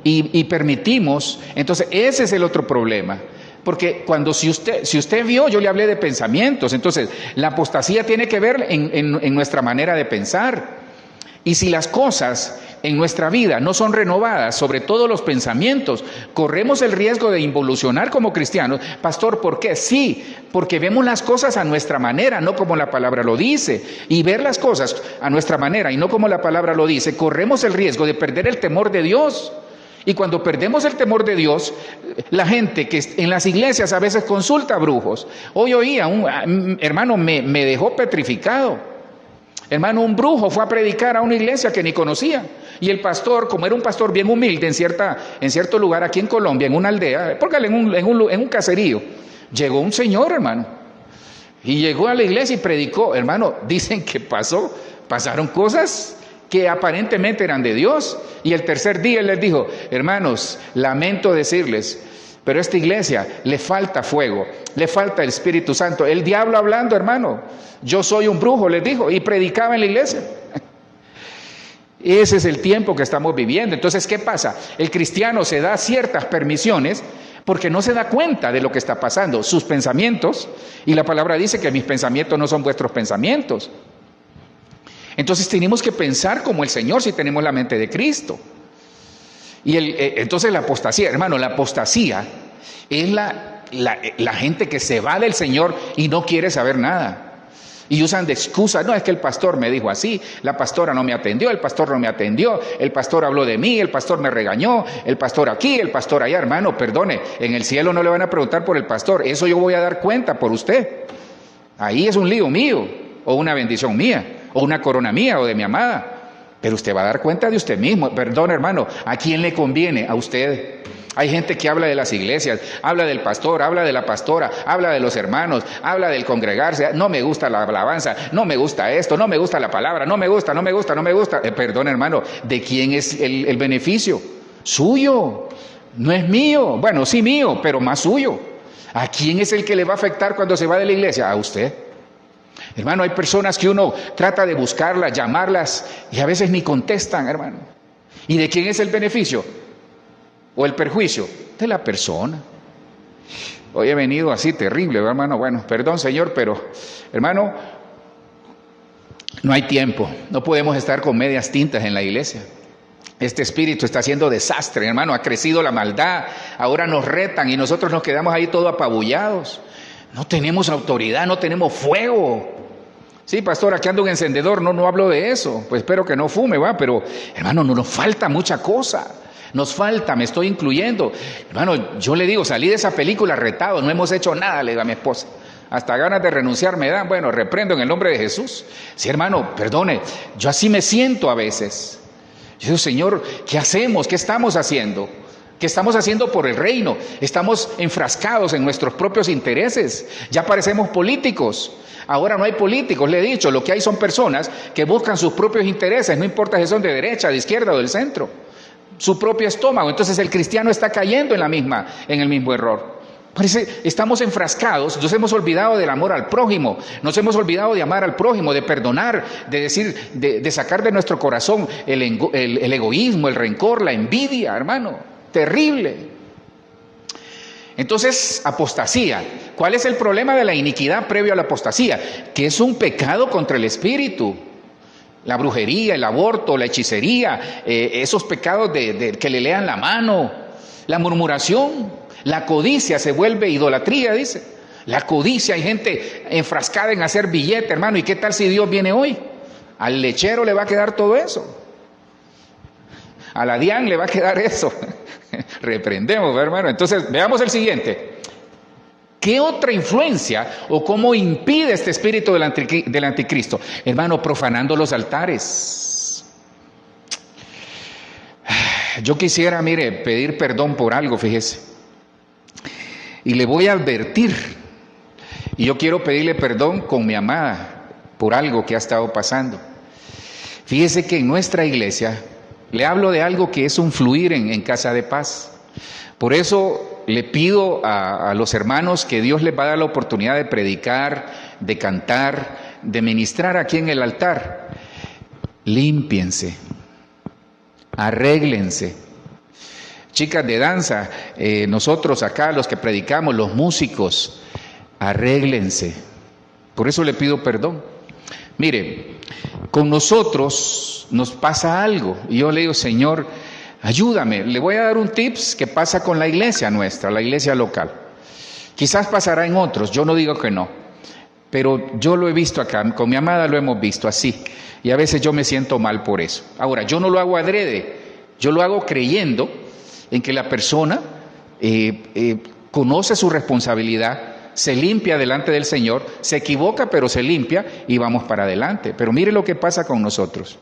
y permitimos. Entonces ese es el otro problema, porque si usted vio, yo le hablé de pensamientos. Entonces la apostasía tiene que ver en nuestra manera de pensar, y si las cosas en nuestra vida no son renovadas, sobre todo los pensamientos, corremos el riesgo de involucionar como cristianos. Pastor, ¿por qué? Sí, porque vemos las cosas a nuestra manera, no como la palabra lo dice, y ver las cosas a nuestra manera y no como la palabra lo dice, corremos el riesgo de perder el temor de Dios. Y cuando perdemos el temor de Dios, la gente que en las iglesias a veces consulta a brujos. Hoy oía, hermano, me dejó petrificado. Hermano, un brujo fue a predicar a una iglesia que ni conocía. Y el pastor, como era un pastor bien humilde en cierto lugar aquí en Colombia, en una aldea, póngale en un caserío, llegó un señor, hermano, y llegó a la iglesia y predicó. Hermano, dicen que pasaron cosas que aparentemente eran de Dios. Y el tercer día él les dijo: hermanos, lamento decirles, pero a esta iglesia le falta fuego, le falta el Espíritu Santo. El diablo hablando, hermano. Yo soy un brujo, les dijo, y predicaba en la iglesia. Ese es el tiempo que estamos viviendo. Entonces, ¿qué pasa? El cristiano se da ciertas permisiones porque no se da cuenta de lo que está pasando, sus pensamientos, y la palabra dice que mis pensamientos no son vuestros pensamientos. Entonces tenemos que pensar como el Señor si tenemos la mente de Cristo. Y entonces la apostasía, hermano, la apostasía es la gente que se va del Señor y no quiere saber nada. Y usan de excusa, no, es que el pastor me dijo así, la pastora no me atendió, el pastor no me atendió, el pastor habló de mí, el pastor me regañó, el pastor aquí, el pastor allá. Hermano, perdone, en el cielo no le van a preguntar por el pastor, eso yo voy a dar cuenta por usted. Ahí es un lío mío, o una bendición mía, o una corona mía, o de mi amada. Pero usted va a dar cuenta de usted mismo. Perdón, hermano, ¿a quién le conviene? A usted. Hay gente que habla de las iglesias, habla del pastor, habla de la pastora, habla de los hermanos, habla del congregarse. No me gusta la alabanza, no me gusta esto, no me gusta la palabra, no me gusta. Perdón, hermano, ¿de quién es el beneficio? Suyo, no es mío. Bueno, sí mío, pero más suyo. ¿A quién es el que le va a afectar cuando se va de la iglesia? A usted. Hermano, hay personas que uno trata de buscarlas, llamarlas, y a veces ni contestan, hermano. ¿Y de quién es el beneficio? ¿O el perjuicio? De la persona. Hoy he venido así terrible, hermano. Bueno, perdón, Señor, pero, hermano, no hay tiempo. No podemos estar con medias tintas en la iglesia. Este espíritu está haciendo desastre, hermano. Ha crecido la maldad. Ahora nos retan y nosotros nos quedamos ahí todos apabullados. No tenemos autoridad, no tenemos fuego. Sí, pastor, aquí ando un encendedor. No hablo de eso. Pues espero que no fume, va. Pero, hermano, no nos falta mucha cosa. Nos falta, me estoy incluyendo. Hermano, yo le digo, salí de esa película retado, no hemos hecho nada, le digo a mi esposa. Hasta ganas de renunciar me dan. Bueno, reprendo en el nombre de Jesús. Sí, hermano, perdone, yo así me siento a veces. Yo digo, Señor, ¿qué hacemos? ¿Qué estamos haciendo? ¿Qué estamos haciendo por el reino? Estamos enfrascados en nuestros propios intereses. Ya parecemos políticos. Ahora no hay políticos, le he dicho, lo que hay son personas que buscan sus propios intereses, no importa si son de derecha, de izquierda o del centro. Su propio estómago. Entonces el cristiano está cayendo en el mismo error. Parece, estamos enfrascados, nos hemos olvidado del amor al prójimo, nos hemos olvidado de amar al prójimo, de perdonar, de decir, de sacar de nuestro corazón el egoísmo, el rencor, la envidia, hermano, terrible. Entonces, apostasía. ¿Cuál es el problema de la iniquidad previo a la apostasía? Que es un pecado contra el espíritu. La brujería, el aborto, la hechicería, esos pecados que le lean la mano, la murmuración, la codicia se vuelve idolatría, dice. La codicia, hay gente enfrascada en hacer billete, hermano. ¿Y qué tal si Dios viene hoy? Al lechero le va a quedar todo eso. A la DIAN le va a quedar eso. Reprendemos, hermano. Entonces, veamos el siguiente. ¿Qué otra influencia o cómo impide este espíritu del anticristo? Hermano, profanando los altares. Yo quisiera, mire, pedir perdón por algo, fíjese. Y le voy a advertir. Y yo quiero pedirle perdón con mi amada por algo que ha estado pasando. Fíjese que en nuestra iglesia, le hablo de algo que es un fluir en Casa de Paz. Por eso le pido a los hermanos que Dios les va a dar la oportunidad de predicar, de cantar, de ministrar aquí en el altar. Límpiense, arréglense. Chicas de danza, nosotros acá, los que predicamos, los músicos, arréglense. Por eso le pido perdón. Mire, con nosotros nos pasa algo y yo le digo, Señor, ayúdame. Le voy a dar un tips que pasa con la iglesia nuestra, la iglesia local. Quizás pasará en otros, yo no digo que no, pero yo lo he visto acá, con mi amada lo hemos visto así, y a veces yo me siento mal por eso. Ahora, yo no lo hago adrede, yo lo hago creyendo en que la persona conoce su responsabilidad, se limpia delante del Señor, se equivoca pero se limpia y vamos para adelante. Pero mire lo que pasa con nosotros.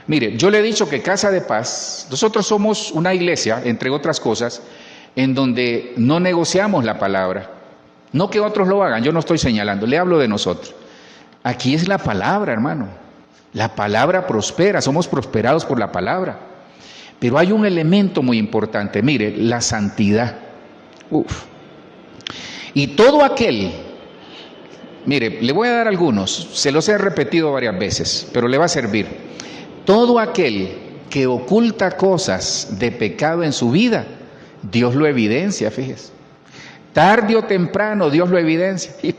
Mire, yo le he dicho que Casa de Paz, nosotros somos una iglesia, entre otras cosas, en donde no negociamos la palabra. No que otros lo hagan, yo no estoy señalando, le hablo de nosotros. Aquí es la palabra, hermano. La palabra prospera, somos prosperados por la palabra. Pero hay un elemento muy importante, mire, la santidad. Y todo aquel, mire, le voy a dar algunos, se los he repetido varias veces, pero le va a servir. Todo aquel que oculta cosas de pecado en su vida Dios lo evidencia, fíjese. Tarde o temprano Dios lo evidencia. Y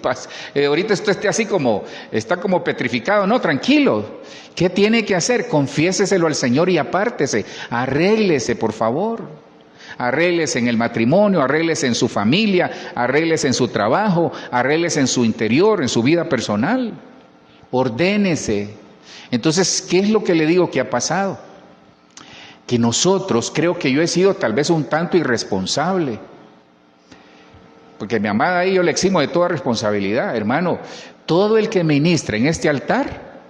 ahorita esto está como petrificado. No, tranquilo. ¿Qué tiene que hacer? Confiéseselo al Señor y apártese. Arréglese, por favor. Arréglese en el matrimonio, arréglese en su familia, arréglese en su trabajo, arréglese en su interior, en su vida personal. Ordénese. Entonces, ¿qué es lo que le digo que ha pasado? Que nosotros, creo que yo he sido tal vez un tanto irresponsable. Porque mi amada ahí yo le eximo de toda responsabilidad, hermano. Todo el que ministra en este altar,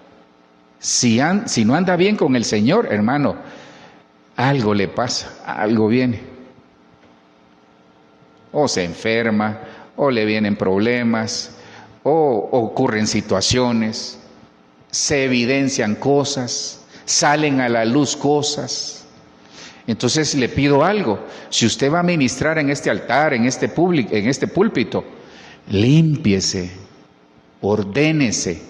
si no anda bien con el Señor, hermano, algo le pasa, algo viene. O se enferma, o le vienen problemas, o ocurren situaciones, se evidencian cosas, salen a la luz cosas. Entonces le pido algo, si usted va a ministrar en este altar, en este púlpito, límpiese, ordénese,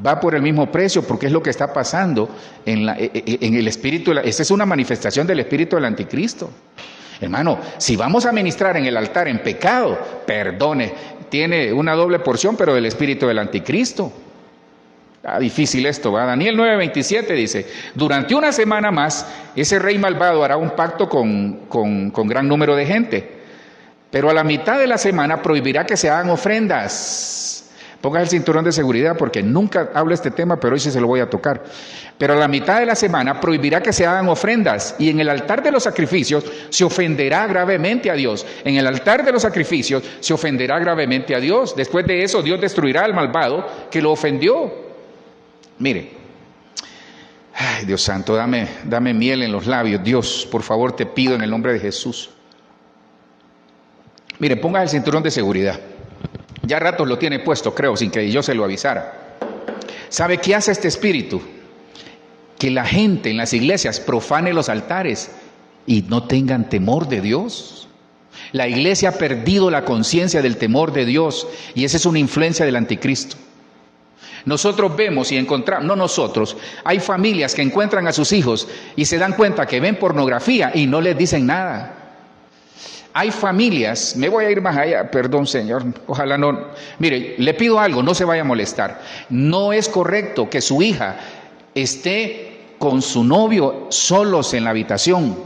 va por el mismo precio, porque es lo que está pasando en el espíritu. Esta es una manifestación del espíritu del anticristo. Hermano, si vamos a ministrar en el altar en pecado, perdone, tiene una doble porción, pero del espíritu del anticristo. Está difícil esto, ¿va? Daniel 9:27 dice, durante una semana más, ese rey malvado hará un pacto con gran número de gente, pero a la mitad de la semana prohibirá que se hagan ofrendas. Ponga el cinturón de seguridad porque nunca hablo este tema, pero hoy sí se lo voy a tocar. Pero a la mitad de la semana prohibirá que se hagan ofrendas y en el altar de los sacrificios se ofenderá gravemente a Dios. En el altar de los sacrificios se ofenderá gravemente a Dios. Después de eso Dios destruirá al malvado que lo ofendió. Mire, ay, Dios santo, dame miel en los labios. Dios, por favor, te pido en el nombre de Jesús. Mire, ponga el cinturón de seguridad. Ya ratos lo tiene puesto, creo, sin que yo se lo avisara. ¿Sabe qué hace este espíritu? Que la gente en las iglesias profane los altares y no tengan temor de Dios. La iglesia ha perdido la conciencia del temor de Dios y esa es una influencia del anticristo. Nosotros vemos y encontramos, no nosotros, hay familias que encuentran a sus hijos y se dan cuenta que ven pornografía y no les dicen nada. Hay familias, me voy a ir más allá, perdón Señor, ojalá no, mire, le pido algo, no se vaya a molestar. No es correcto que su hija esté con su novio solos en la habitación.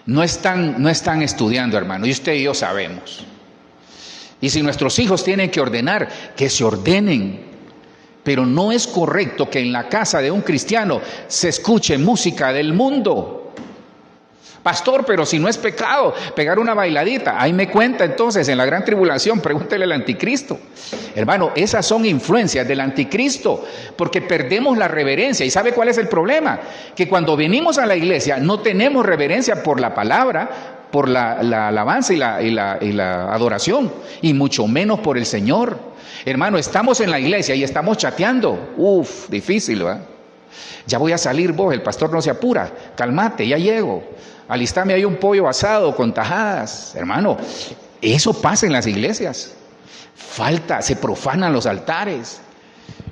No están estudiando, hermano, y usted y yo sabemos. Y si nuestros hijos tienen que ordenar, que se ordenen. Pero no es correcto que en la casa de un cristiano se escuche música del mundo. Pastor, pero si no es pecado pegar una bailadita. Ahí me cuenta entonces en la gran tribulación, pregúntele al anticristo. Hermano, esas son influencias del anticristo, porque perdemos la reverencia. ¿Y sabe cuál es el problema? Que cuando venimos a la iglesia no tenemos reverencia por la palabra, por la alabanza y la adoración, y mucho menos por el Señor. Hermano, estamos en la iglesia y estamos chateando. Difícil, ¿va? Ya voy a salir vos, el pastor no se apura, cálmate, ya llego. Alistame ahí un pollo asado con tajadas. Hermano, eso pasa en las iglesias. Se profanan los altares.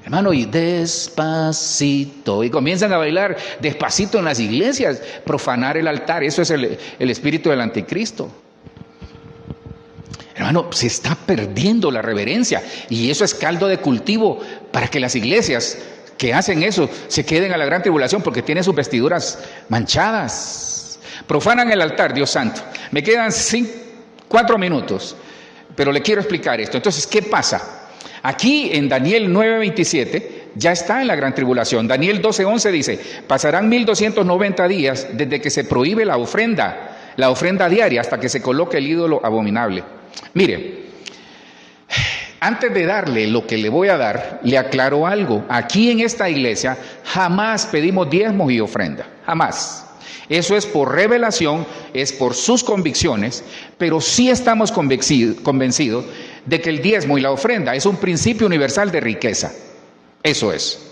Hermano, y despacito, y comienzan a bailar despacito en las iglesias, profanar el altar. Eso es el espíritu del anticristo. Hermano, se está perdiendo la reverencia y eso es caldo de cultivo para que las iglesias que hacen eso se queden a la gran tribulación porque tienen sus vestiduras manchadas. Profanan el altar, Dios santo. Me quedan 4 minutos, pero le quiero explicar esto. Entonces, ¿qué pasa? Aquí en Daniel 9:27 ya está en la gran tribulación. Daniel 12:11 dice, pasarán 1290 días desde que se prohíbe la ofrenda diaria hasta que se coloque el ídolo abominable. Mire, antes de darle lo que le voy a dar, le aclaro algo. Aquí en esta iglesia jamás pedimos diezmos y ofrenda, jamás. Eso es por revelación, es por sus convicciones, pero sí estamos convencidos de que el diezmo y la ofrenda es un principio universal de riqueza. Eso es.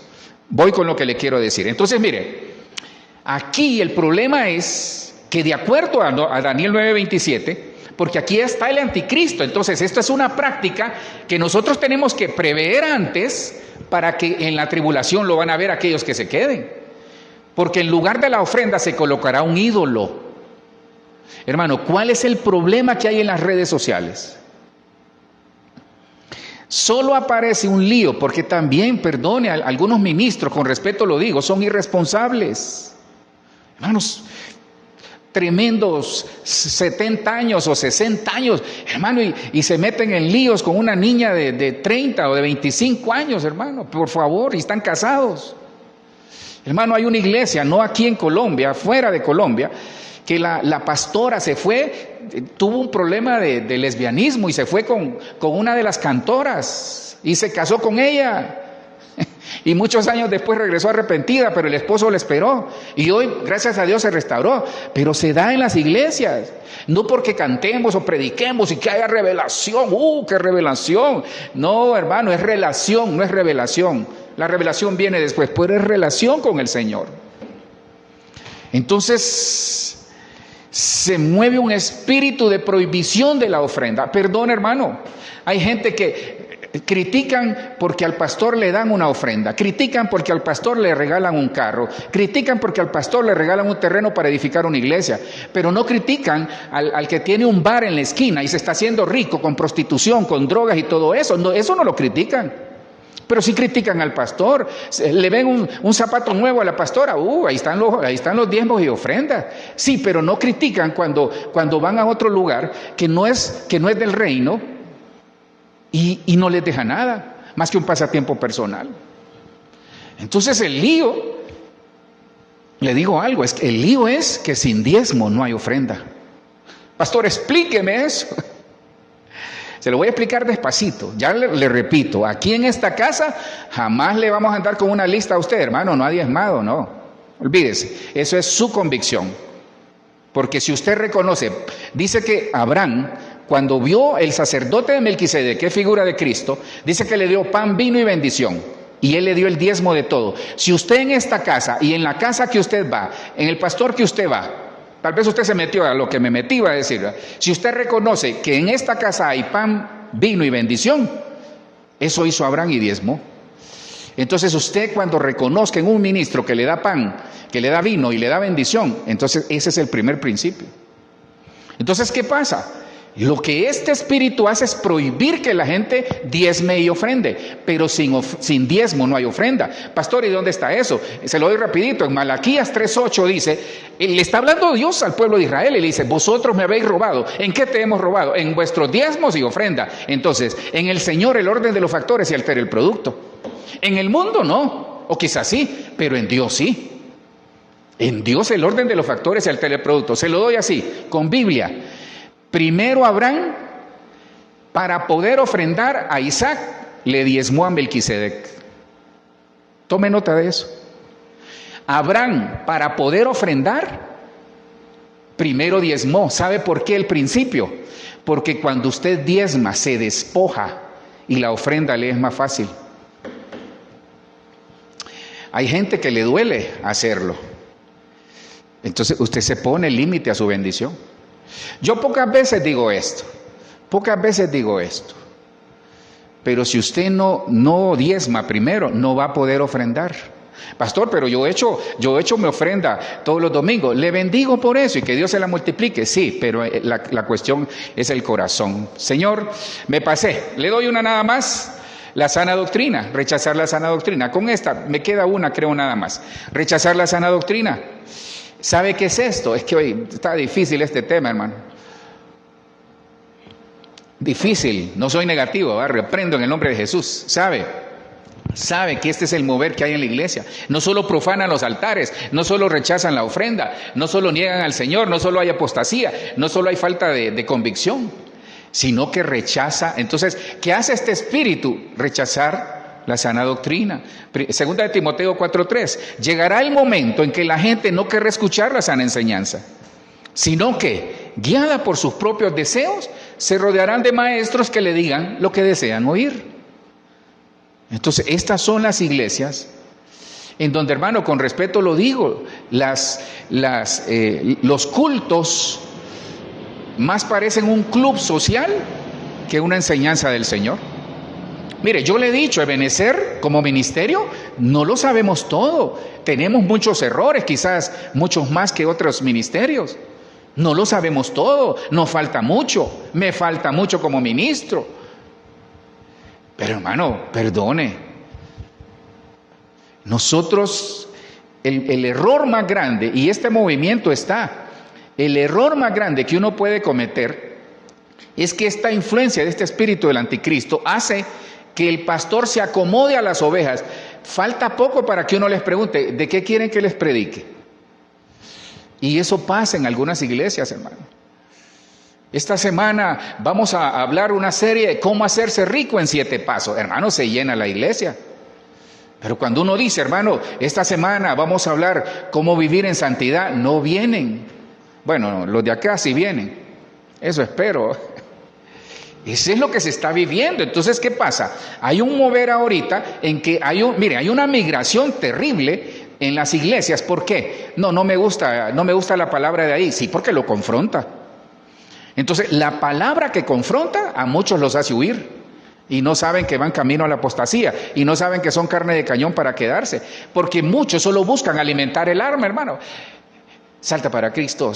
Voy con lo que le quiero decir. Entonces, mire, aquí el problema es que de acuerdo a Daniel 9:27, porque aquí está el anticristo, entonces esta es una práctica que nosotros tenemos que prever antes para que en la tribulación lo van a ver aquellos que se queden. porque en lugar de la ofrenda se colocará un ídolo. Hermano, ¿cuál es el problema que hay en las redes sociales? Solo aparece un lío, porque también, perdone, algunos ministros, con respeto lo digo, son irresponsables. Hermanos, tremendos 70 años o 60 años, hermano, y se meten en líos con una niña de 30 o de 25 años, hermano, por favor, y están casados. Hermano, hay una iglesia, no aquí en Colombia, fuera de Colombia, que la pastora se fue, tuvo un problema de lesbianismo y se fue con una de las cantoras y se casó con ella. Y muchos años después regresó arrepentida, pero el esposo la esperó. Y hoy, gracias a Dios, se restauró. Pero se da en las iglesias. No porque cantemos o prediquemos y que haya revelación. ¡Qué revelación! No, hermano, es relación, no es revelación. La revelación viene después, pero es relación con el Señor. Entonces, se mueve un espíritu de prohibición de la ofrenda. Perdón, hermano, hay gente que critican porque al pastor le dan una ofrenda, critican porque al pastor le regalan un carro, critican porque al pastor le regalan un terreno para edificar una iglesia, pero no critican al que tiene un bar en la esquina y se está haciendo rico con prostitución, con drogas y todo eso. No, eso no lo critican. Pero sí critican al pastor, le ven un zapato nuevo a la pastora, ahí están los diezmos y ofrendas. Sí, pero no critican cuando van a otro lugar que no es del reino y no les deja nada, más que un pasatiempo personal. Entonces el lío, le digo algo, el lío es que sin diezmo no hay ofrenda. Pastor, explíqueme eso. Se lo voy a explicar despacito, ya le repito, aquí en esta casa jamás le vamos a andar con una lista a usted, hermano, no ha diezmado, no, olvídese, eso es su convicción, porque si usted reconoce, dice que Abraham, cuando vio el sacerdote de Melquisedec, que es figura de Cristo, dice que le dio pan, vino y bendición, y él le dio el diezmo de todo. Si usted en esta casa y en la casa que usted va, en el pastor que usted va, tal vez usted se metió a lo que me metí, iba a decir, ¿verdad? Si usted reconoce que en esta casa hay pan, vino y bendición, eso hizo Abraham y diezmó. Entonces usted cuando reconozca en un ministro que le da pan, que le da vino y le da bendición, entonces ese es el primer principio. Entonces, ¿qué pasa? Lo que este espíritu hace es prohibir que la gente diezme y ofrende, pero sin diezmo no hay ofrenda. Pastor, ¿y dónde está eso? Se lo doy rapidito. En Malaquías 3:8 dice, le está hablando Dios al pueblo de Israel y le dice, vosotros me habéis robado. ¿En qué te hemos robado? En vuestros diezmos y ofrenda. Entonces, en el Señor el orden de los factores se altera el producto. En el mundo no, o quizás sí, pero en Dios sí. En Dios el orden de los factores se altera el producto. Se lo doy así, con Biblia. Primero Abraham, para poder ofrendar a Isaac, le diezmó a Melquisedec. Tome nota de eso. Abraham, para poder ofrendar, primero diezmó. ¿Sabe por qué el principio? Porque cuando usted diezma, se despoja y la ofrenda le es más fácil. Hay gente que le duele hacerlo. Entonces usted se pone límite a su bendición. Yo pocas veces digo esto, pero si usted no diezma primero, no va a poder ofrendar. Pastor, pero yo he hecho mi ofrenda todos los domingos, le bendigo por eso y que Dios se la multiplique, sí, pero la cuestión es el corazón. Señor, me pasé, le doy una nada más, la sana doctrina, rechazar la sana doctrina. Con esta me queda una, creo, nada más, rechazar la sana doctrina. ¿Sabe qué es esto? Es que hoy está difícil este tema, hermano. Difícil, no soy negativo, ¿verdad? Reprendo en el nombre de Jesús. ¿Sabe que este es el mover que hay en la iglesia? No solo profanan los altares, no solo rechazan la ofrenda, no solo niegan al Señor, no solo hay apostasía, no solo hay falta de convicción, sino que rechaza. Entonces, ¿qué hace este espíritu? Rechazar la sana doctrina. Segunda de Timoteo 4:3. Llegará el momento en que la gente no querrá escuchar la sana enseñanza, sino que, guiada por sus propios deseos, se rodearán de maestros que le digan lo que desean oír. Entonces, estas son las iglesias en donde, hermano, con respeto lo digo, los cultos más parecen un club social que una enseñanza del Señor. Mire, yo le he dicho, Ebenecer como ministerio, no lo sabemos todo. Tenemos muchos errores, quizás muchos más que otros ministerios. No lo sabemos todo, nos falta mucho, me falta mucho como ministro. Pero hermano, perdone. Nosotros, el error más grande, y este movimiento está, el error más grande que uno puede cometer es que esta influencia de este espíritu del anticristo hace que el pastor se acomode a las ovejas. Falta poco para que uno les pregunte, ¿de qué quieren que les predique? Y eso pasa en algunas iglesias, hermano. Esta semana vamos a hablar una serie de cómo hacerse rico en 7 pasos. Hermano, se llena la iglesia. Pero cuando uno dice, hermano, esta semana vamos a hablar cómo vivir en santidad, no vienen. Bueno, los de acá sí vienen. Eso espero. Eso es lo que se está viviendo. Entonces, ¿qué pasa? Hay un mover ahorita en que hay una migración terrible en las iglesias. ¿Por qué? No me gusta la palabra de ahí. Sí, porque lo confronta. Entonces, la palabra que confronta a muchos los hace huir. Y no saben que van camino a la apostasía. Y no saben que son carne de cañón para quedarse. Porque muchos solo buscan alimentar el alma, hermano. Salta para Cristo,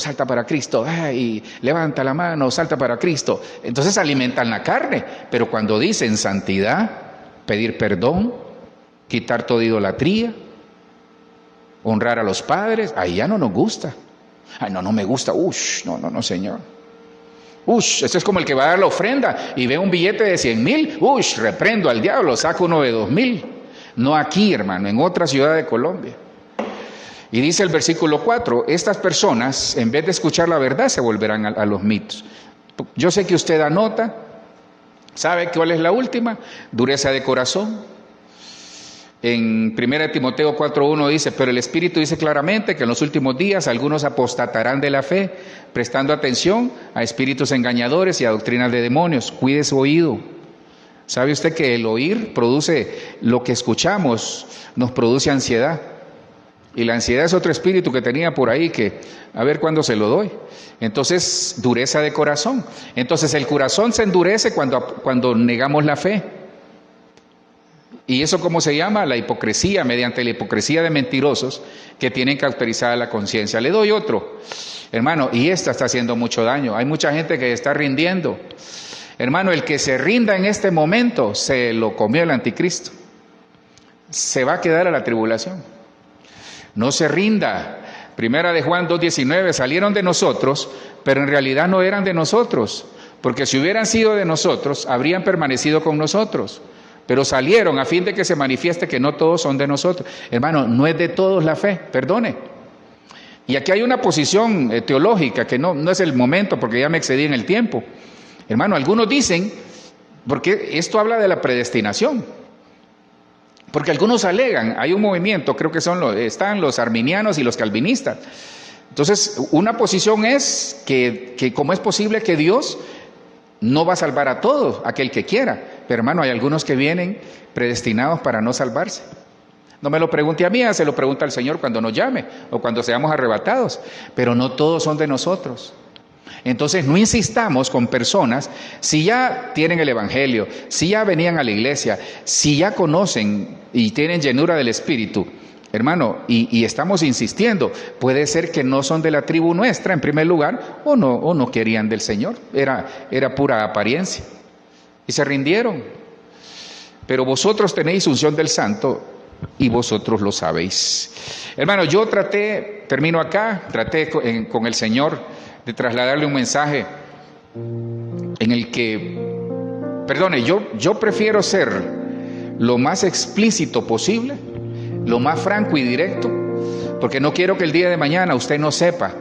y levanta la mano, salta para Cristo. Entonces alimentan la carne, pero cuando dicen santidad, pedir perdón, quitar toda idolatría, honrar a los padres, ahí ya no nos gusta. Ay, no me gusta, no, Señor. Eso es como el que va a dar la ofrenda y ve un billete de 100,000, reprendo al diablo, saco uno de 2,000. No aquí, hermano, en otra ciudad de Colombia. Y dice el versículo 4, estas personas, en vez de escuchar la verdad, se volverán a los mitos. Yo sé que usted anota, ¿sabe cuál es la última? Dureza de corazón. En 1 Timoteo 4:1 dice, pero el Espíritu dice claramente que en los últimos días algunos apostatarán de la fe, prestando atención a espíritus engañadores y a doctrinas de demonios. Cuide su oído. ¿Sabe usted que el oír produce lo que escuchamos, nos produce ansiedad? Y la ansiedad es otro espíritu que tenía por ahí que a ver cuándo se lo doy. Entonces, dureza de corazón. Entonces, el corazón se endurece cuando negamos la fe. ¿Y eso cómo se llama? La hipocresía, mediante la hipocresía de mentirosos que tienen cauterizada la conciencia. Le doy otro, hermano, y esta está haciendo mucho daño. Hay mucha gente que está rindiendo. Hermano, el que se rinda en este momento, se lo comió el anticristo. Se va a quedar a la tribulación. No se rinda. 1 de Juan 2:19, salieron de nosotros, pero en realidad no eran de nosotros, porque si hubieran sido de nosotros, habrían permanecido con nosotros, pero salieron a fin de que se manifieste que no todos son de nosotros. Hermano, no es de todos la fe, perdone. Y aquí hay una posición teológica que no es el momento, porque ya me excedí en el tiempo. Hermano, algunos dicen, porque esto habla de la predestinación. Porque algunos alegan, hay un movimiento, creo que están los arminianos y los calvinistas. Entonces, una posición es que como es posible que Dios no va a salvar a todos, aquel que quiera. Pero hermano, hay algunos que vienen predestinados para no salvarse. No me lo pregunte a mí, se lo pregunta al Señor cuando nos llame o cuando seamos arrebatados. Pero no todos son de nosotros. Entonces no insistamos con personas, si ya tienen el evangelio, si ya venían a la iglesia, si ya conocen y tienen llenura del Espíritu, hermano, y estamos insistiendo, puede ser que no son de la tribu nuestra en primer lugar, o no querían del Señor, era pura apariencia, y se rindieron. Pero vosotros tenéis unción del Santo, y vosotros lo sabéis. Hermano, yo traté con el Señor de trasladarle un mensaje en el que, perdone, yo prefiero ser lo más explícito posible, lo más franco y directo, porque no quiero que el día de mañana usted no sepa.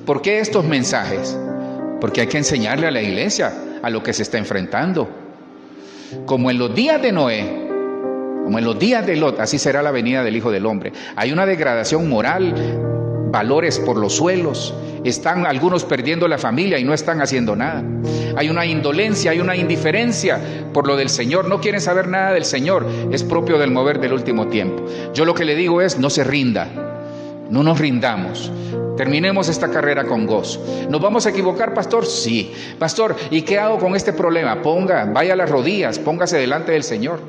¿Por qué estos mensajes? Porque hay que enseñarle a la iglesia a lo que se está enfrentando. Como en los días de Noé, como en los días de Lot, así será la venida del Hijo del Hombre. Hay una degradación moral, valores por los suelos, están algunos perdiendo la familia y no están haciendo nada. Hay una indolencia, hay una indiferencia por lo del Señor, no quieren saber nada del Señor, es propio del mover del último tiempo. Yo lo que le digo es, no se rinda, No nos rindamos. Terminemos esta carrera con gozo. ¿Nos vamos a equivocar, pastor? Sí. Pastor, ¿y qué hago con este problema? Vaya a las rodillas, póngase delante del Señor.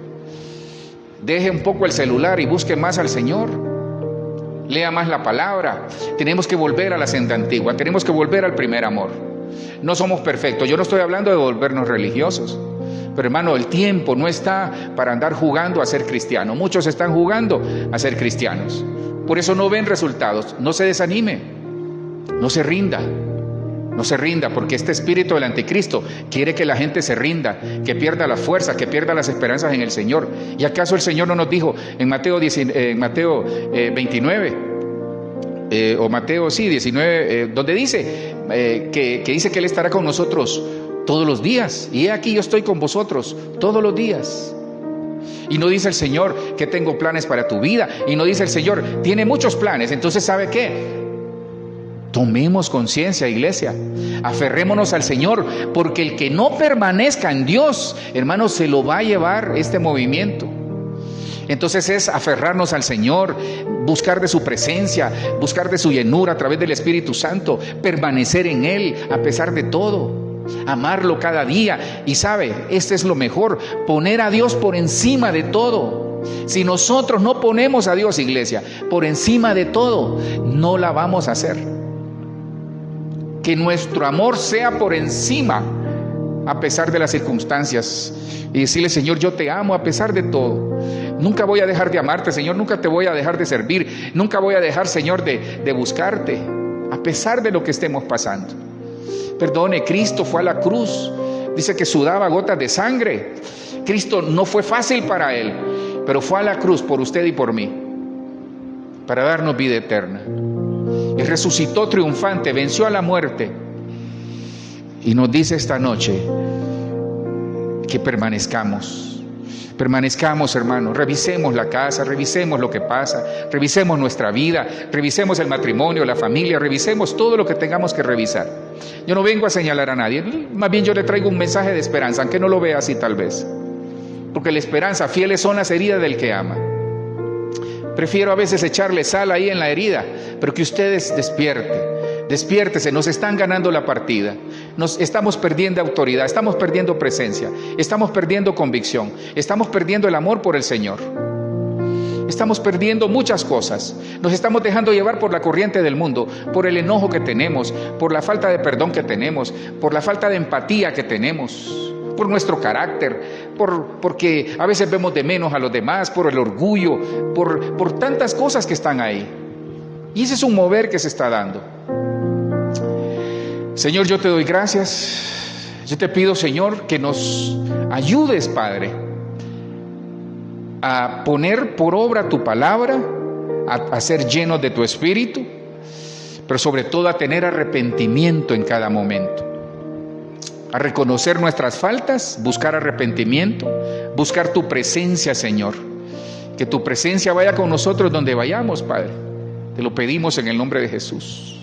Deje un poco el celular y busque más al Señor. Lea más la palabra. Tenemos que volver a la senda antigua. Tenemos que volver al primer amor. No somos perfectos. Yo no estoy hablando de volvernos religiosos. Pero hermano, el tiempo no está para andar jugando a ser cristiano. Muchos están jugando a ser cristianos. Por eso no ven resultados. No se desanime. No se rinda. No se rinda, porque este espíritu del anticristo quiere que la gente se rinda, que pierda la fuerza, que pierda las esperanzas en el Señor. ¿Y acaso el Señor no nos dijo en Mateo 29, o Mateo 19, donde dice que dice que Él estará con nosotros todos los días? Y he aquí, yo estoy con vosotros todos los días. Y no dice el Señor que tengo planes para tu vida. Y no dice el Señor, tiene muchos planes. Entonces, ¿sabe qué? Tomemos conciencia, iglesia. Aferrémonos al Señor, porque el que no permanezca en Dios, hermanos, se lo va a llevar este movimiento. Entonces es aferrarnos al Señor, buscar de su presencia, buscar de su llenura a través del Espíritu Santo, permanecer en Él a pesar de todo, amarlo cada día. Y sabe, este es lo mejor, poner a Dios por encima de todo. Si nosotros no ponemos a Dios, iglesia, por encima de todo, no la vamos a hacer. Que nuestro amor sea por encima, a pesar de las circunstancias, y decirle: Señor, yo te amo a pesar de todo. Nunca voy a dejar de amarte, Señor. Nunca te voy a dejar de servir. Nunca voy a dejar, Señor, de buscarte, a pesar de lo que estemos pasando. Perdone, Cristo fue a la cruz. Dice que sudaba gotas de sangre. Cristo no fue fácil para Él, pero fue a la cruz por usted y por mí, para darnos vida eterna. Y resucitó triunfante, venció a la muerte. Y nos dice esta noche que permanezcamos, hermanos. Revisemos la casa, revisemos lo que pasa, revisemos nuestra vida, revisemos el matrimonio, la familia, revisemos todo lo que tengamos que revisar. Yo no vengo a señalar a nadie, más bien yo le traigo un mensaje de esperanza, aunque no lo vea así tal vez. Porque la esperanza, fieles son las heridas del que ama. Prefiero a veces echarle sal ahí en la herida, pero que ustedes despiértese, nos están ganando la partida, nos estamos perdiendo autoridad, estamos perdiendo presencia, estamos perdiendo convicción, estamos perdiendo el amor por el Señor, estamos perdiendo muchas cosas, nos estamos dejando llevar por la corriente del mundo, por el enojo que tenemos, por la falta de perdón que tenemos, por la falta de empatía que tenemos, por nuestro carácter, porque a veces vemos de menos a los demás, por el orgullo, por tantas cosas que están ahí. Y ese es un mover que se está dando. Señor, yo te doy gracias. Yo te pido, Señor, que nos ayudes, Padre, a poner por obra tu palabra, a ser llenos de tu Espíritu, pero sobre todo a tener arrepentimiento en cada momento. A reconocer nuestras faltas, buscar arrepentimiento, buscar tu presencia, Señor. Que tu presencia vaya con nosotros donde vayamos, Padre. Te lo pedimos en el nombre de Jesús.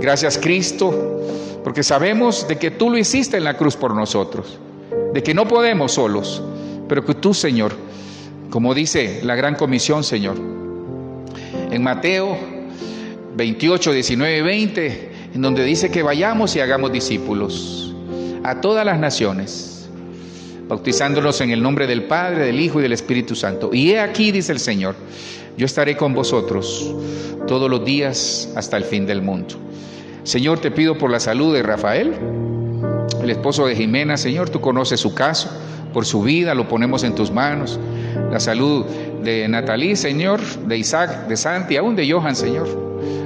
Gracias, Cristo, porque sabemos de que tú lo hiciste en la cruz por nosotros, de que no podemos solos, pero que tú, Señor, como dice la gran comisión, Señor, en Mateo 28, 19, 20, en donde dice que vayamos y hagamos discípulos a todas las naciones, bautizándolos en el nombre del Padre, del Hijo y del Espíritu Santo. Y he aquí, dice el Señor, yo estaré con vosotros todos los días hasta el fin del mundo. Señor, te pido por la salud de Rafael, el esposo de Jimena. Señor, tú conoces su caso, por su vida lo ponemos en tus manos. La salud de Natalie, Señor, de Isaac, de Santi, aún de Johan, Señor.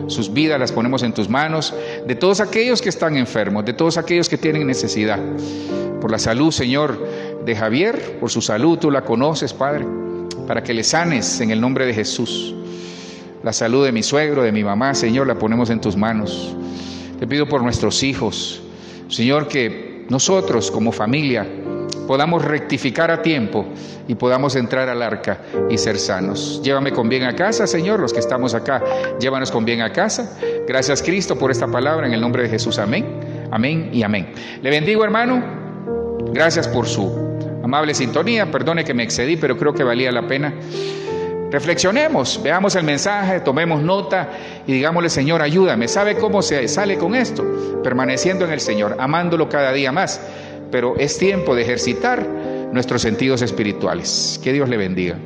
Sus vidas las ponemos en tus manos, de todos aquellos que están enfermos, de todos aquellos que tienen necesidad. Por la salud, Señor, de Javier, por su salud, tú la conoces, Padre, para que le sanes en el nombre de Jesús. La salud de mi suegro, de mi mamá, Señor, la ponemos en tus manos. Te pido por nuestros hijos, Señor, que nosotros como familia podamos rectificar a tiempo y podamos entrar al arca y ser sanos. Llévame con bien a casa, Señor, los que estamos acá, llévanos con bien a casa. Gracias, Cristo, por esta palabra, en el nombre de Jesús. Amén, amén y amén. Le bendigo, hermano. Gracias por su amable sintonía. Perdone que me excedí, pero creo que valía la pena. Reflexionemos, veamos el mensaje, tomemos nota y digámosle: Señor, ayúdame. ¿Sabe cómo se sale con esto? Permaneciendo en el Señor, amándolo cada día más. Pero es tiempo de ejercitar nuestros sentidos espirituales. Que Dios le bendiga.